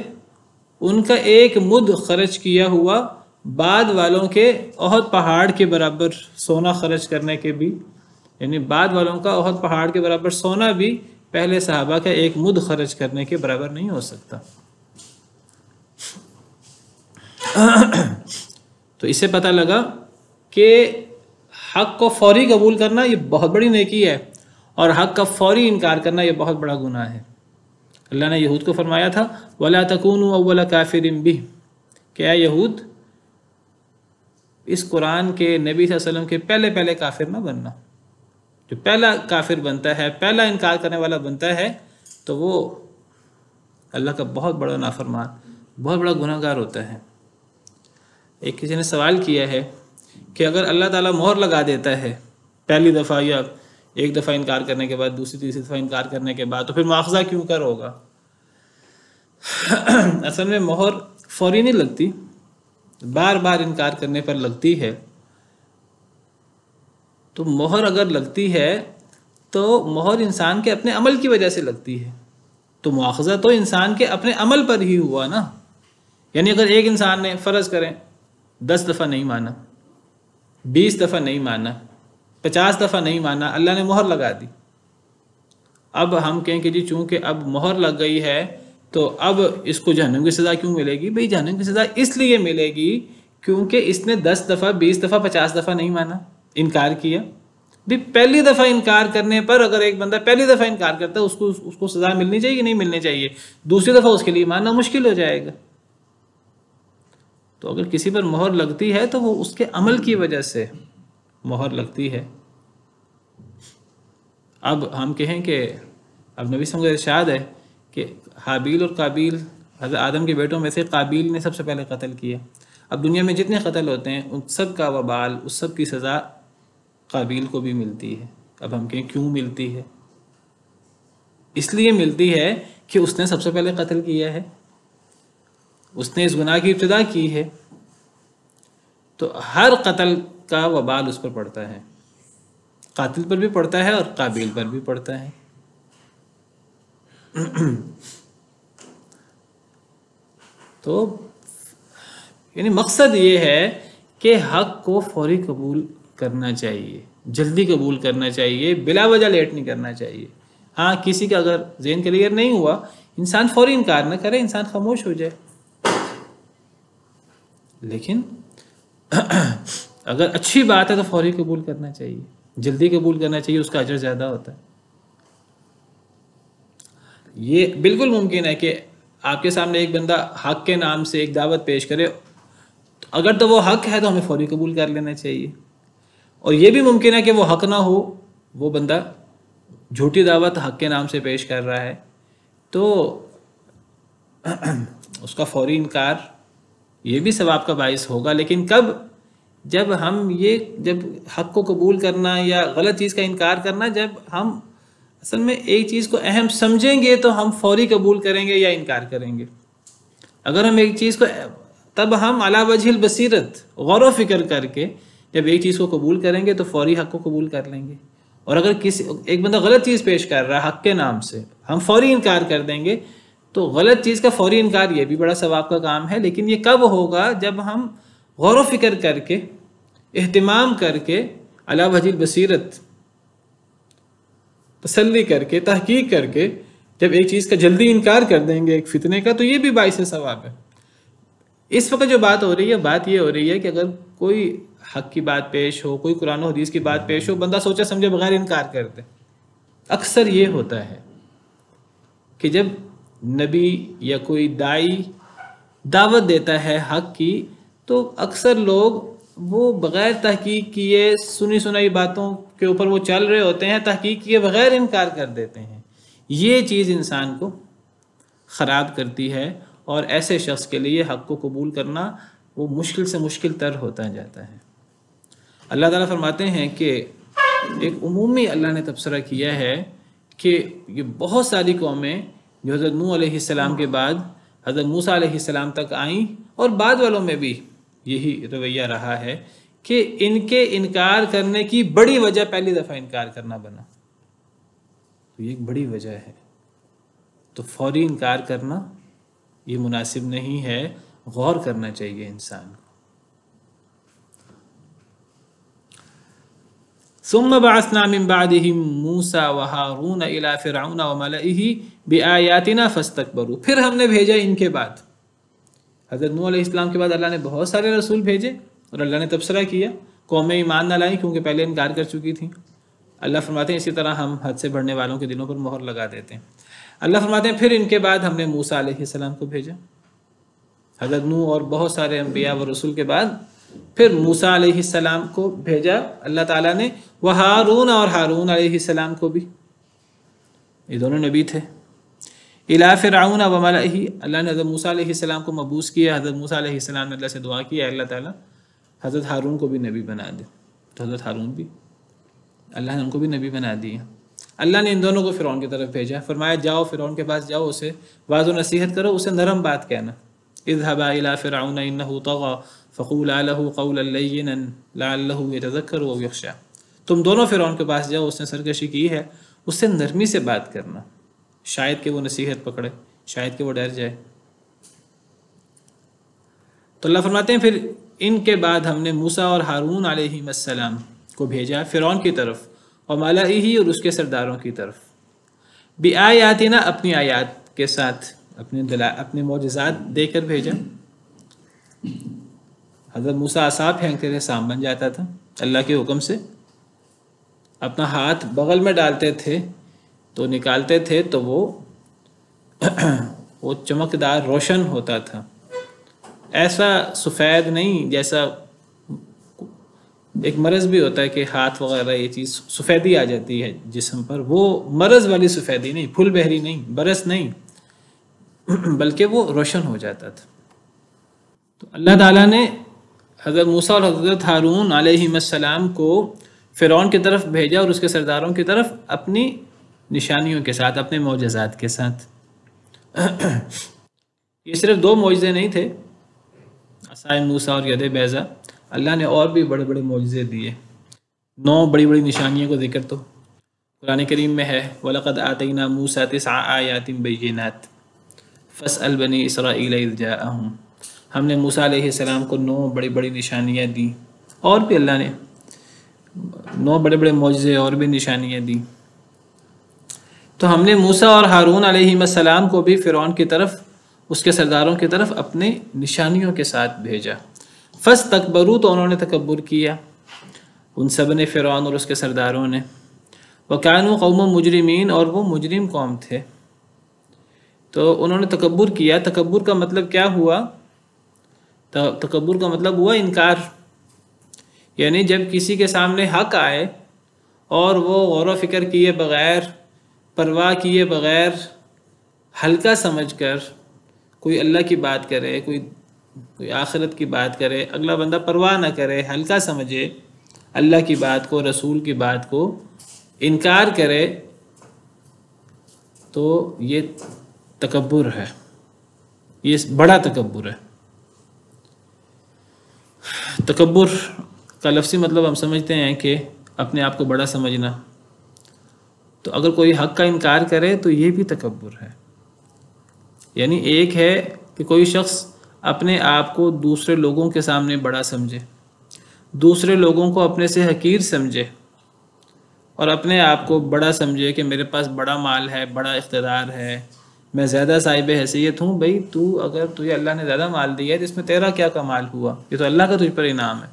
ان کا ایک مد خرچ کیا ہوا بعد والوں کے احد پہاڑ کے برابر سونا خرچ کرنے کے بھی، یعنی بعد والوں کا احد پہاڑ کے برابر سونا بھی پہلے صحابہ کا ایک مد خرچ کرنے کے برابر نہیں ہو سکتا۔ تو اس سے پتہ لگا کہ حق کو فوری قبول کرنا یہ بہت بڑی نیکی ہے، اور حق کا فوری انکار کرنا یہ بہت بڑا گناہ ہے۔ اللہ نے یہود کو فرمایا تھا وَلَا تَكُونُوا أَوَّلَ كَافِرٍ بِهِ، کہ اے یہود اس قرآن کے نبی صلی اللہ علیہ وسلم کے پہلے کافر نہ بننا۔ جو پہلا کافر بنتا ہے، پہلا انکار کرنے والا بنتا ہے، تو وہ اللہ کا بہت بڑا نافرمان، بہت بڑا گناہ گار ہوتا ہے۔ ایک کسی نے سوال کیا ہے کہ اگر اللہ تعالیٰ مہر لگا دیتا ہے پہلی دفعہ یا ایک دفعہ انکار کرنے کے بعد، دوسری تیسری دفعہ انکار کرنے کے بعد، تو پھر مواخذہ کیوں کر ہوگا؟ اصل میں مہر فوری نہیں لگتی، بار بار انکار کرنے پر لگتی ہے۔ تو مہر اگر لگتی ہے تو مہر انسان کے اپنے عمل کی وجہ سے لگتی ہے، تو مواخذہ تو انسان کے اپنے عمل پر ہی ہوا نا۔ یعنی اگر ایک انسان نے فرض کریں 10 دفعہ نہیں مانا، 20 دفعہ نہیں مانا، 50 دفعہ نہیں مانا، اللہ نے مہر لگا دی، اب ہم کہیں کہ جی چونکہ اب مہر لگ گئی ہے تو اب اس کو جہنم کی سزا کیوں ملے گی؟ بھئی جہنم کی سزا اس لیے ملے گی کیونکہ اس نے 10 دفعہ 20 دفعہ 50 دفعہ نہیں مانا، انکار کیا۔ بھی پہلی دفعہ انکار کرنے پر اگر ایک بندہ پہلی دفعہ انکار کرتا ہے اس کو سزا ملنی چاہیے کہ نہیں ملنی چاہیے؟ دوسری دفعہ اس کے لیے ماننا مشکل ہو جائے گا۔ تو اگر کسی پر مہر لگتی ہے تو وہ اس کے عمل کی وجہ سے مہر لگتی ہے۔ اب ہم کہیں کہ اب نبی صلی اللہ علیہ وسلم کا ارشاد ہے کہ حابیل اور قابیل، حضرت آدم کے بیٹوں میں سے قابیل نے سب سے پہلے قتل کیا۔ اب دنیا میں جتنے قتل ہوتے ہیں ان سب کا وبال، اس سب کی سزا قابیل کو بھی ملتی ہے۔ اب ہم کہیں کیوں ملتی ہے؟ اس لیے ملتی ہے کہ اس نے سب سے پہلے قتل کیا ہے، اس نے اس گناہ کی ابتدا کی ہے، تو ہر قتل کا وبال اس پر پڑتا ہے، قاتل پر بھی پڑتا ہے اور قابیل پر بھی پڑتا ہے۔ تو یعنی مقصد یہ ہے کہ حق کو فوری قبول کرنا چاہیے، جلدی قبول کرنا چاہیے، بلا وجہ لیٹ نہیں کرنا چاہیے۔ ہاں کسی کا اگر ذہن کلیئر نہیں ہوا، انسان فوری انکار نہ کرے، انسان خاموش ہو جائے۔ لیکن اگر اچھی بات ہے تو فوری قبول کرنا چاہیے، جلدی قبول کرنا چاہیے، اس کا اجر زیادہ ہوتا ہے۔ یہ بالکل ممکن ہے کہ آپ کے سامنے ایک بندہ حق کے نام سے ایک دعوت پیش کرے، اگر تو وہ حق ہے تو ہمیں فوری قبول کر لینا چاہیے، اور یہ بھی ممکن ہے کہ وہ حق نہ ہو، وہ بندہ جھوٹی دعوت حق کے نام سے پیش کر رہا ہے، تو اس کا فوری انکار یہ بھی ثواب کا باعث ہوگا۔ لیکن کب؟ جب حق کو قبول کرنا یا غلط چیز کا انکار کرنا، جب ہم اصل میں ایک چیز کو اہم سمجھیں گے تو ہم فوری قبول کریں گے یا انکار کریں گے۔ اگر ہم ایک چیز کو، تب ہم علی وجہ البصیرت، غور و فکر کر کے جب ایک چیز کو قبول کریں گے تو فوری حق کو قبول کر لیں گے۔ اور اگر ایک بندہ غلط چیز پیش کر رہا ہے حق کے نام سے، ہم فوری انکار کر دیں گے، تو غلط چیز کا فوری انکار یہ بھی بڑا ثواب کا کام ہے۔ لیکن یہ کب ہوگا؟ جب ہم غور و فکر کر کے، اہتمام کر کے، علی وجہ البصیرت، تسلی کر کے، تحقیق کر کے جب ایک چیز کا جلدی انکار کر دیں گے ایک فتنے کا تو یہ بھی باعث ثواب ہے۔ اس وقت جو بات ہو رہی ہے، بات یہ ہو رہی ہے کہ اگر کوئی حق کی بات پیش ہو، کوئی قرآن و حدیث کی بات پیش ہو، بندہ سوچا سمجھے بغیر انکار کر دے۔ اکثر یہ ہوتا ہے کہ جب نبی یا کوئی داعی دعوت دیتا ہے حق کی تو اکثر لوگ وہ بغیر تحقیق کیے سنی سنائی باتوں کے اوپر وہ چل رہے ہوتے ہیں، تحقیق کیے بغیر انکار کر دیتے ہیں۔ یہ چیز انسان کو خراب کرتی ہے، اور ایسے شخص کے لیے حق کو قبول کرنا وہ مشکل سے مشکل تر ہوتا جاتا ہے۔ اللہ تعالیٰ فرماتے ہیں کہ ایک عمومی اللہ نے تبصرہ کیا ہے کہ یہ بہت ساری قومیں جو حضرت نوح علیہ السلام کے بعد حضرت موسیٰ علیہ السلام تک آئیں، اور بعد والوں میں بھی یہی رویہ رہا ہے کہ ان کے انکار کرنے کی بڑی وجہ پہلی دفعہ انکار کرنا بنا، تو یہ ایک بڑی وجہ ہے۔ تو فوری انکار کرنا یہ مناسب نہیں ہے، غور کرنا چاہیے انسان کو۔ ثم بعثنا من بعدهم موسى وهارون الى فرعون وملئه بآياتنا فاستكبروا، پھر ہم نے بھیجا ان کے بعد حضرت نوح علیہ السلام کے بعد اللہ نے بہت سارے رسول بھیجے، اور اللہ نے تبصرہ کیا، قومیں ایمان نہ لائیں کیونکہ پہلے انکار کر چکی تھیں۔ اللہ فرماتے ہیں اسی طرح ہم حد سے بڑھنے والوں کے دلوں پر مہر لگا دیتے ہیں۔ اللہ فرماتے ہیں پھر ان کے بعد ہم نے موسیٰ علیہ السلام کو بھیجا، حضرت نوح اور بہت سارے انبیاء و رسول کے بعد پھر موسیٰ علیہ السلام کو بھیجا اللہ تعالیٰ نے، وہ ہارون اور ہارون علیہ السلام کو بھی، یہ دونوں نبی تھے۔ الی فرعون و ملئہ، اللہ نے حضرت موسیٰ علیہ السلام کو مبعوث کیا، حضرت موسیٰ علیہ السلام نے اللہ سے دعا کیا اللہ تعالیٰ حضرت ہارون کو بھی نبی بنا دے، تو حضرت ہارون بھی اللہ نے ان کو بھی نبی بنا دیا۔ اللہ نے ان دونوں کو فرعون کی طرف بھیجا، فرمایا جاؤ فرعون کے پاس جاؤ، اسے واضح و نصیحت کرو، اسے نرم بات کہنا، اذهبا الى فرعون انه طغى فقولا له قولا لینا لعله يتذكر او يخشى، تم دونوں فرعون کے پاس جاؤ، اس نے سرکشی کی ہے، اس سے نرمی سے بات کرنا، شاید کہ وہ نصیحت پکڑے، شاید کہ وہ ڈر جائے۔ تو اللہ فرماتے ہیں پھر ان کے بعد ہم نے موسیٰ اور ہارون علیہ السلام کو بھیجا فرعون کی طرف، اور ملئہ اور اس کے سرداروں کی طرف، بآیاتنا اپنی آیات کے ساتھ، اپنے معجزات دے کر بھیجا۔ حضرت موسیٰ عصا پھینکتے تھے، سام بن جاتا تھا اللہ کے حکم سے، اپنا ہاتھ بغل میں ڈالتے تھے تو نکالتے تھے تو وہ چمکدار روشن ہوتا تھا، ایسا سفید نہیں جیسا ایک مرض بھی ہوتا ہے کہ ہاتھ وغیرہ یہ چیز سفیدی آ جاتی ہے جسم پر، وہ مرض والی سفیدی نہیں، پھول بہری نہیں، برس نہیں، بلکہ وہ روشن ہو جاتا تھا۔ تو اللہ تعالیٰ نے حضرت موسیٰ اور حضرت ہارون علیہ السلام کو فرعون کی طرف بھیجا اور اس کے سرداروں کی طرف اپنی نشانیوں کے ساتھ، اپنے معجزات کے ساتھ۔ یہ صرف دو معجزے نہیں تھے، عصائے موسیٰ اور ید بیضا، اللہ نے اور بھی بڑے بڑے معجزے دیے، 9 بڑی بڑی نشانیوں کو ذکر تو قرآن کریم میں ہے، وَلَقَدْ آتَيْنَا مُوسَىٰ 9 آیَاتٍ بَيِّنَاتٍ فَاسْأَلْ بَنِي إِسْرَائِیلَ إِذْ جَاءَهُمْ، ہم نے موسیٰ علیہ السلام کو 9 بڑی بڑی نشانیاں دیں، اور بھی اللہ نے 9 بڑے بڑے معجزے اور بھی نشانیاں دیں۔ تو ہم نے موسیٰ اور ہارون علیہ السلام کو بھی فرعون کی طرف، اس کے سرداروں کی طرف اپنے نشانیوں کے ساتھ بھیجا۔ فاستکبروا، تو انہوں نے تکبر کیا، ان سب نے، فرعون اور اس کے سرداروں نے، وکانوا قوم مجرمین، اور وہ مجرم قوم تھے۔ تو انہوں نے تکبر کیا۔ تکبر کا مطلب کیا ہوا؟ تکبر کا مطلب ہوا انکار، یعنی جب کسی کے سامنے حق آئے اور وہ غور و فکر کیے بغیر، پرواہ کیے بغیر، ہلکا سمجھ کر کوئی اللہ کی بات کرے، کوئی آخرت کی بات کرے، اگلا بندہ پرواہ نہ کرے، ہلکا سمجھے اللہ کی بات کو، رسول کی بات کو، انکار کرے، تو یہ تکبر ہے، یہ بڑا تکبر ہے۔ تکبر کا لفظی مطلب ہم سمجھتے ہیں کہ اپنے آپ کو بڑا سمجھنا، تو اگر کوئی حق کا انکار کرے تو یہ بھی تکبر ہے۔ یعنی ایک ہے کہ کوئی شخص اپنے آپ کو دوسرے لوگوں کے سامنے بڑا سمجھے، دوسرے لوگوں کو اپنے سے حقیر سمجھے، اور اپنے آپ کو بڑا سمجھے کہ میرے پاس بڑا مال ہے، بڑا اقتدار ہے، میں زیادہ صاحب حیثیت ہوں. بھائی اگر تجھے اللہ نے زیادہ مال دیا ہے تو اس میں تیرا کیا کمال ہوا؟ یہ تو اللہ کا تجھ پر انعام ہے.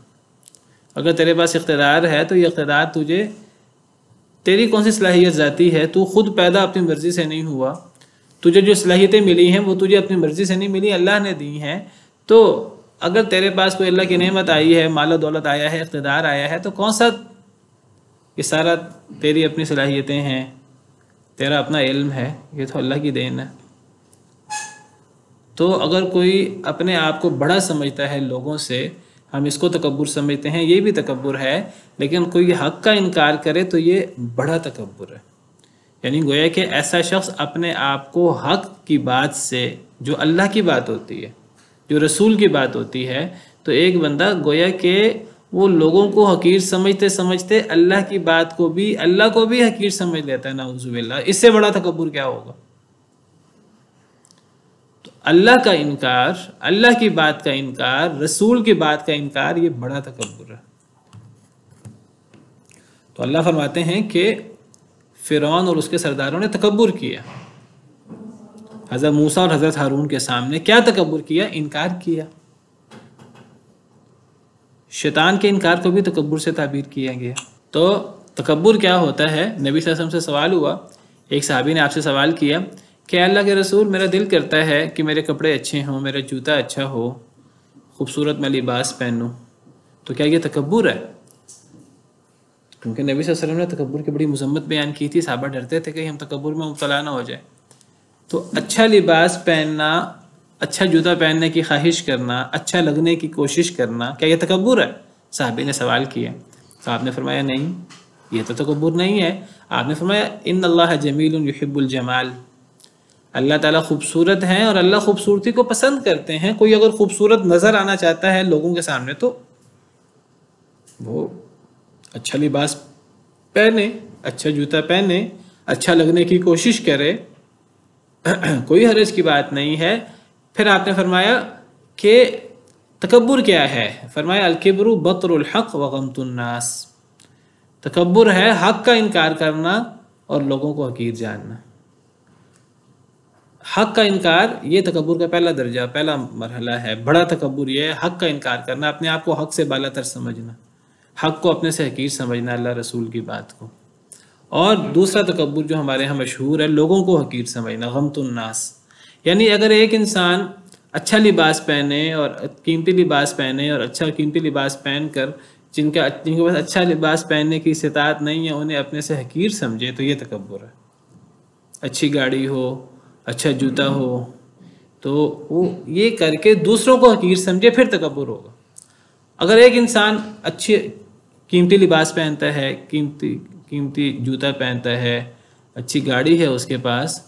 اگر تیرے پاس اقتدار ہے تو یہ اقتدار تیری کون سی صلاحیت ذاتی ہے؟ تو خود پیدا اپنی مرضی سے نہیں ہوا. تجھے جو صلاحیتیں ملی ہیں وہ تجھے اپنی مرضی سے نہیں ملی، اللہ نے دی ہیں. تو اگر تیرے پاس کوئی اللہ کی نعمت آئی ہے، مال و دولت آیا ہے، اقتدار آیا ہے، تو کون سا یہ سارا تیری اپنی صلاحیتیں ہیں، تیرا اپنا علم ہے؟ یہ تو اللہ کی دین ہے. تو اگر کوئی اپنے آپ کو بڑا سمجھتا ہے لوگوں سے، ہم اس کو تکبر سمجھتے ہیں، یہ بھی تکبر ہے. لیکن کوئی حق کا انکار کرے تو یہ بڑا تکبر ہے. یعنی گویا کہ ایسا شخص اپنے آپ کو حق کی بات سے، جو اللہ کی بات ہوتی ہے، جو رسول کی بات ہوتی ہے، تو ایک بندہ گویا کہ وہ لوگوں کو حقیر سمجھتے سمجھتے اللہ کی بات کو بھی، اللہ کو بھی حقیر سمجھ لیتا ہے. نعوذ باللہ، اس سے بڑا تکبر کیا ہوگا؟ تو اللہ کا انکار، اللہ کی بات کا انکار، رسول کی بات کا انکار، یہ بڑا تکبر ہے. تو اللہ فرماتے ہیں کہ فرعون اور اس کے سرداروں نے تکبر کیا. حضرت موسیٰ اور حضرت ہارون کے سامنے کیا تکبر کیا؟ انکار کیا. شیطان کے انکار کو بھی تکبر سے تعبیر کیا گیا. تو تکبر کیا ہوتا ہے؟ نبی صلی اللہ علیہ وسلم سے سوال ہوا، ایک صحابی نے آپ سے سوال کیا کہ اللہ کے رسول، میرا دل کرتا ہے کہ میرے کپڑے اچھے ہوں، میرا جوتا اچھا ہو، خوبصورت میں لباس پہنوں، تو کیا یہ تکبر ہے؟ کیونکہ نبی صلی اللہ علیہ وسلم نے تکبر کی بڑی مذمت بیان کی تھی. صحابہ ڈرتے تھے کہ ہم تکبر میں مبتلا نہ ہو جائے. تو اچھا لباس پہننا، اچھا جوتا پہننے کی خواہش کرنا، اچھا لگنے کی کوشش کرنا، کیا یہ تکبر ہے؟ صحابی نے سوال کیا. تو آپ نے فرمایا نہیں، یہ تو تکبر نہیں ہے. آپ نے فرمایا ان اللہ جمیل یحب الجمال، اللہ تعالیٰ خوبصورت ہیں اور اللہ خوبصورتی کو پسند کرتے ہیں. کوئی اگر خوبصورت نظر آنا چاہتا ہے لوگوں کے سامنے تو وہ اچھا لباس پہنے، اچھا جوتا پہنے، اچھا لگنے کی کوشش کرے، کوئی حرج کی بات نہیں ہے. پھر آپ نے فرمایا کہ تکبر کیا ہے؟ فرمایا الکبر بطر الحق وغمط الناس، تکبر ہے حق کا انکار کرنا اور لوگوں کو حقیر جاننا. حق کا انکار یہ تکبر کا پہلا درجہ، پہلا مرحلہ ہے. بڑا تکبر یہ ہے حق کا انکار کرنا، اپنے آپ کو حق سے بالا تر سمجھنا، حق کو اپنے سے حقیر سمجھنا، اللہ رسول کی بات کو. اور دوسرا تکبر جو ہمارے ہاں مشہور ہے، لوگوں کو حقیر سمجھنا، غمط الناس. یعنی اگر ایک انسان اچھا لباس پہنے اور قیمتی لباس پہنے اور اچھا قیمتی لباس پہن کر جن کے پاس اچھا لباس پہننے کی استطاعت نہیں ہے انہیں اپنے سے حقیر سمجھے تو یہ تکبر ہے. اچھی گاڑی ہو، اچھا جوتا ہو، تو وہ یہ کر کے دوسروں کو حقیر سمجھے، پھر تکبر ہوگا. اگر ایک انسان اچھے قیمتی لباس پہنتا ہے، قیمتی جوتا پہنتا ہے، اچھی گاڑی ہے اس کے پاس،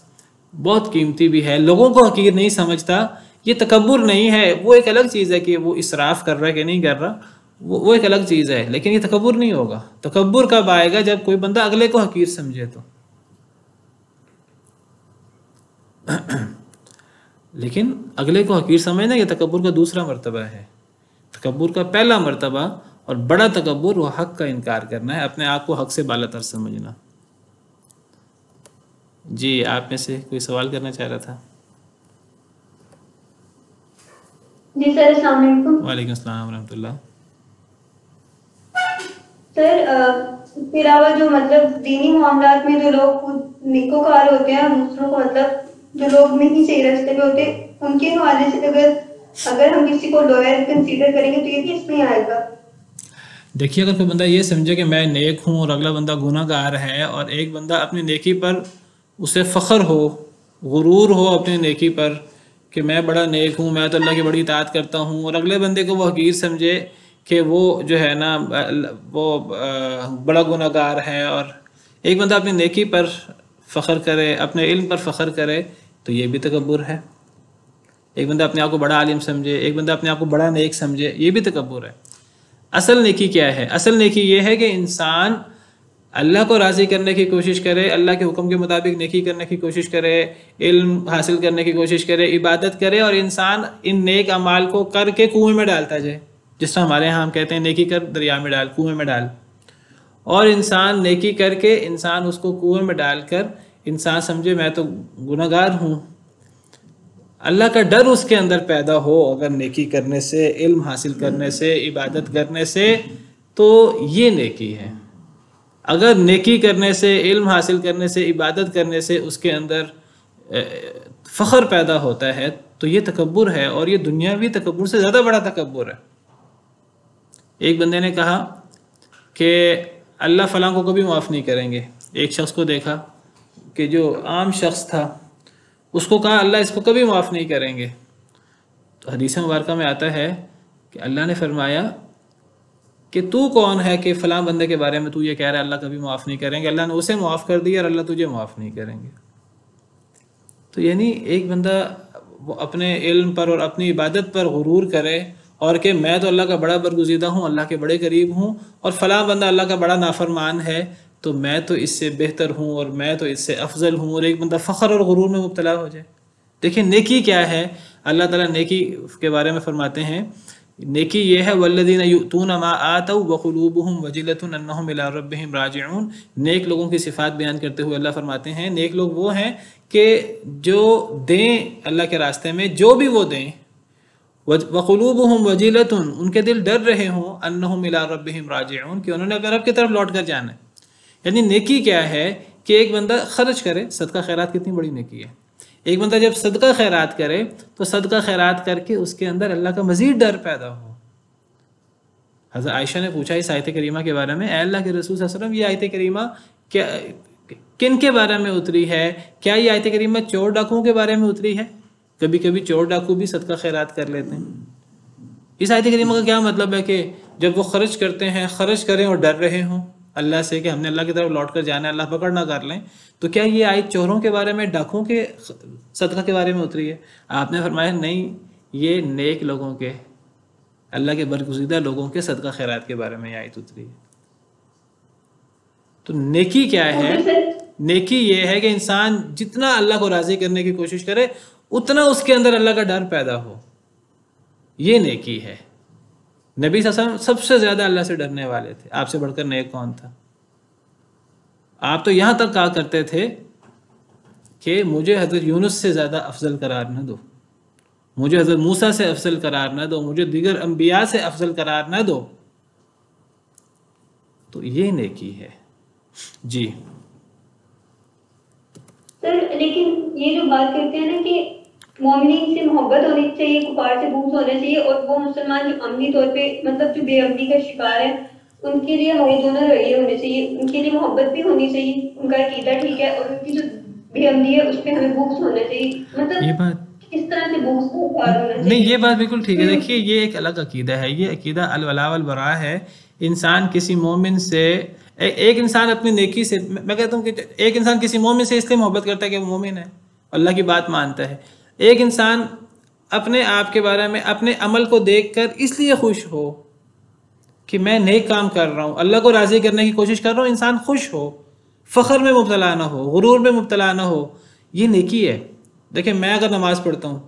بہت قیمتی بھی ہے، لوگوں کو حقیر نہیں سمجھتا، یہ تکبر نہیں ہے. وہ ایک الگ چیز ہے کہ وہ اسراف کر رہا ہے کہ نہیں کر رہا، وہ ایک الگ چیز ہے، لیکن یہ تکبر نہیں ہوگا. تکبر کب آئے گا؟ جب کوئی بندہ اگلے کو حقیر سمجھے تو. لیکن اگلے کو حقیر سمجھنا یہ تکبر کا دوسرا مرتبہ ہے. تکبر کا پہلا مرتبہ اور بڑا تکبر وہ حق کا انکار کرنا ہے، اپنے آپ کو حق سے بالا تر سمجھنا. جی آپ میں سے کوئی سوال کرنا چاہ رہا تھا؟ جی سر، السلام علیکم. وعلیکم السلام ورحمۃ اللہ. سر پھر جو مطلب دینی معاملات میں جو لوگ خود نیکوکار ہوتے ہیں، دوسروں کو مطلب جو لوگ نہیں صحیح راستے پہ ہوتے، ان کے حوالے سے اگر ہم کسی کو لوئر کنسیڈر کریں گے تو یہ بھی اس میں آئے گا؟ دیکھیے اگر کوئی بندہ یہ سمجھے کہ میں نیک ہوں اور اگلا بندہ گناہ گار ہے، اور ایک بندہ اپنی نیکی پر اسے فخر ہو، غرور ہو اپنی نیکی پر کہ میں بڑا نیک ہوں، میں تو اللہ کی بڑی اطاعت کرتا ہوں، اور اگلے بندے کو وہ حقیر سمجھے کہ وہ جو ہے نا وہ بڑا گناہ گار ہے، اور ایک بندہ اپنی نیکی پر فخر کرے، اپنے علم پر فخر کرے، تو یہ بھی تکبر ہے. ایک بندہ اپنے آپ کو بڑا عالم سمجھے، ایک بندہ اپنے آپ کو بڑا نیک سمجھے، یہ بھی تکبر ہے. اصل نیکی کیا ہے؟ اصل نیکی یہ ہے کہ انسان اللہ کو راضی کرنے کی کوشش کرے، اللہ کے حکم کے مطابق نیکی کرنے کی کوشش کرے، علم حاصل کرنے کی کوشش کرے، عبادت کرے، اور انسان ان نیک اعمال کو کر کے کنویں میں ڈالتا جائے. جس طرح ہمارے ہاں ہم کہتے ہیں نیکی کر دریا میں ڈال، کنویں میں ڈال. اور انسان نیکی کر کے انسان اس کو کنویں میں ڈال کر انسان سمجھے میں تو گناہ گار ہوں، اللہ کا ڈر اس کے اندر پیدا ہو اگر نیکی کرنے سے، علم حاصل کرنے سے، عبادت کرنے سے، تو یہ نیکی ہے۔ اگر نیکی کرنے سے، علم حاصل کرنے سے، عبادت کرنے سے اس کے اندر فخر پیدا ہوتا ہے تو یہ تکبر ہے، اور یہ دنیاوی تکبر سے زیادہ بڑا تکبر ہے۔ ایک بندے نے کہا کہ اللہ فلاں کو کبھی معاف نہیں کریں گے۔ ایک شخص کو دیکھا کہ جو عام شخص تھا، اس کو کہا اللہ اس کو کبھی معاف نہیں کریں گے۔ تو حدیث مبارکہ میں آتا ہے کہ اللہ نے فرمایا کہ تو کون ہے کہ فلاں بندے کے بارے میں تو یہ کہہ رہا ہے اللہ کبھی معاف نہیں کریں گے؟ اللہ نے اسے معاف کر دیا اور اللہ تجھے معاف نہیں کریں گے۔ تو یعنی ایک بندہ وہ اپنے علم پر اور اپنی عبادت پر غرور کرے اور کہ میں تو اللہ کا بڑا برگزیدہ ہوں، اللہ کے بڑے قریب ہوں، اور فلاں بندہ اللہ کا بڑا نافرمان ہے تو میں تو اس سے بہتر ہوں اور میں تو اس سے افضل ہوں، اور ایک بندہ فخر اور غرور میں مبتلا ہو جائے۔ دیکھیں نیکی کیا ہے، اللہ تعالیٰ نیکی کے بارے میں فرماتے ہیں، نیکی یہ ہے والذین یؤتون ما آتوا وقلوبهم وجلۃ انہم الی ربہم راجعون۔ نیک لوگوں کی صفات بیان کرتے ہوئے اللہ فرماتے ہیں نیک لوگ وہ ہیں کہ جو دیں اللہ کے راستے میں، جو بھی وہ دیں، وقلوبهم وجلۃ، ان کے دل ڈر رہے ہوں، انہم الی ربہم راجعون، کہ انہوں نے اپنے رب کی طرف لوٹ کر جانا ہے۔ یعنی نیکی کیا ہے کہ ایک بندہ خرچ کرے، صدقہ خیرات کتنی بڑی نیکی ہے۔ ایک بندہ جب صدقہ خیرات کرے تو صدقہ خیرات کر کے اس کے اندر اللہ کا مزید ڈر پیدا ہو۔ حضرت عائشہ نے پوچھا اس آیت کریمہ کے بارے میں، اے اللہ کے رسول صلی اللہ علیہ وسلم یہ آیت کریمہ کن کے بارے میں اتری ہے؟ کیا یہ آیت کریمہ چور ڈاکوؤں کے بارے میں اتری ہے؟ کبھی کبھی چور ڈاکو بھی صدقہ خیرات کر لیتے ہیں۔ اس آیت کریمہ کا کیا مطلب ہے کہ جب وہ خرچ کرتے ہیں، خرچ کریں اور ڈر رہے ہوں اللہ سے کہ ہم نے اللہ کی طرف لوٹ کر جانا ہے، اللہ پکڑ نہ کر لیں، تو کیا یہ آیت چوروں کے بارے میں، ڈاکوؤں کے صدقہ کے بارے میں اتری ہے؟ آپ نے فرمایا نہیں، یہ نیک لوگوں کے، اللہ کے برگزیدہ لوگوں کے صدقہ خیرات کے بارے میں یہ آیت اتری ہے۔ تو نیکی کیا ہے؟ نیکی یہ ہے کہ انسان جتنا اللہ کو راضی کرنے کی کوشش کرے اتنا اس کے اندر اللہ کا ڈر پیدا ہو، یہ نیکی ہے۔ نبی صلی اللہ علیہ وسلم سب سے زیادہ اللہ سے ڈرنے والے تھے، آپ سے بڑھ کر نیک کون تھا؟ آپ تو یہاں تک کہا کرتے تھے کہ مجھے حضرت یونس سے زیادہ افضل قرار نہ دو، مجھے حضرت موسیٰ سے افضل قرار نہ دو، مجھے دیگر انبیاء سے افضل قرار نہ دو۔ تو یہ نیکی ہے۔ جی سر لیکن یہ جو بات کرتے ہیں نا کہ مومنین سے محبت ہونی چاہیے، کفار سے بغض ہونا چاہیے، اور وہ مسلمان جو عملی طور پہ مطلب جو بے عملی کا شکار ہے ان کے لیے ہمارے دونوں رویے ہونے چاہیے، ان کے لیے محبت بھی ہونی چاہیے، ان کا عقیدہ ٹھیک ہے، اور ان کی جو بے عملی ہے اس پہ ہمیں بغض ہونا چاہیے۔ مطلب یہ بات اس طرح سے بغض کا اظہار ہونا چاہیے۔ نہیں، یہ بات بالکل ٹھیک ہے۔ دیکھیے یہ ایک الگ عقیدہ ہے، یہ عقیدہ الولاء والبراء ہے۔ انسان کسی مومن سے، ایک انسان اپنی نیکی سے، میں کہتا ہوں کہ ایک انسان کسی مومن سے اس لیے محبت کرتا ہے کہ وہ مومن ہے، اللہ کی بات مانتا ہے۔ ایک انسان اپنے آپ کے بارے میں اپنے عمل کو دیکھ کر اس لیے خوش ہو کہ میں نیک کام کر رہا ہوں، اللہ کو راضی کرنے کی کوشش کر رہا ہوں، انسان خوش ہو، فخر میں مبتلا نہ ہو، غرور میں مبتلا نہ ہو، یہ نیکی ہے۔ دیکھیں میں اگر نماز پڑھتا ہوں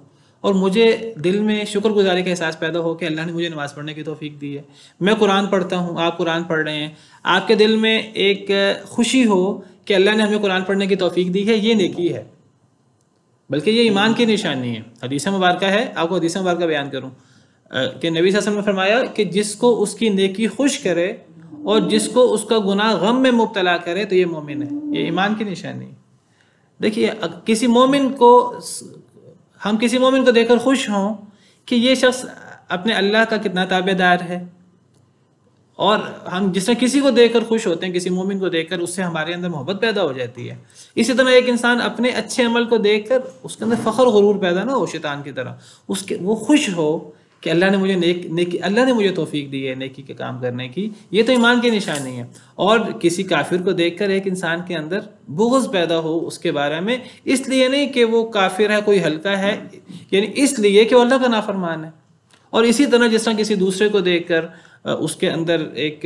اور مجھے دل میں شکر گزاری کا احساس پیدا ہو کہ اللہ نے مجھے نماز پڑھنے کی توفیق دی ہے، میں قرآن پڑھتا ہوں، آپ قرآن پڑھ رہے ہیں، آپ کے دل میں ایک خوشی ہو کہ اللہ نے ہمیں قرآن پڑھنے کی توفیق دی ہے، یہ نیکی ہے، بلکہ یہ ایمان کی نشانی ہے۔ حدیث مبارکہ ہے، آپ کو حدیث مبارکہ بیان کروں کہ نبی صلی اللہ علیہ وسلم نے فرمایا کہ جس کو اس کی نیکی خوش کرے اور جس کو اس کا گناہ غم میں مبتلا کرے تو یہ مومن ہے، یہ ایمان کی نشانی ہے۔ دیکھیے کسی مومن کو، ہم کسی مومن کو دیکھ کر خوش ہوں کہ یہ شخص اپنے اللہ کا کتنا تابع دار ہے، اور ہم جس نے کسی کو دیکھ کر خوش ہوتے ہیں، کسی مومن کو دیکھ کر، اس سے ہمارے اندر محبت پیدا ہو جاتی ہے۔ اسی طرح ایک انسان اپنے اچھے عمل کو دیکھ کر اس کے اندر فخر غرور پیدا نہ ہو شیطان کی طرح، وہ خوش ہو کہ اللہ نے مجھے نیکی، اللہ نے مجھے توفیق دی ہے نیکی کے کام کرنے کی، یہ تو ایمان کی نشانی ہے۔ اور کسی کافر کو دیکھ کر ایک انسان کے اندر بغض پیدا ہو اس کے بارے میں، اس لیے نہیں کہ وہ کافر ہے، کوئی ہلکا ہے، یعنی اس لیے کہ وہ اللہ کا نافرمان ہے۔ اور اسی طرح جس طرح کسی دوسرے کو دیکھ کر اس کے اندر ایک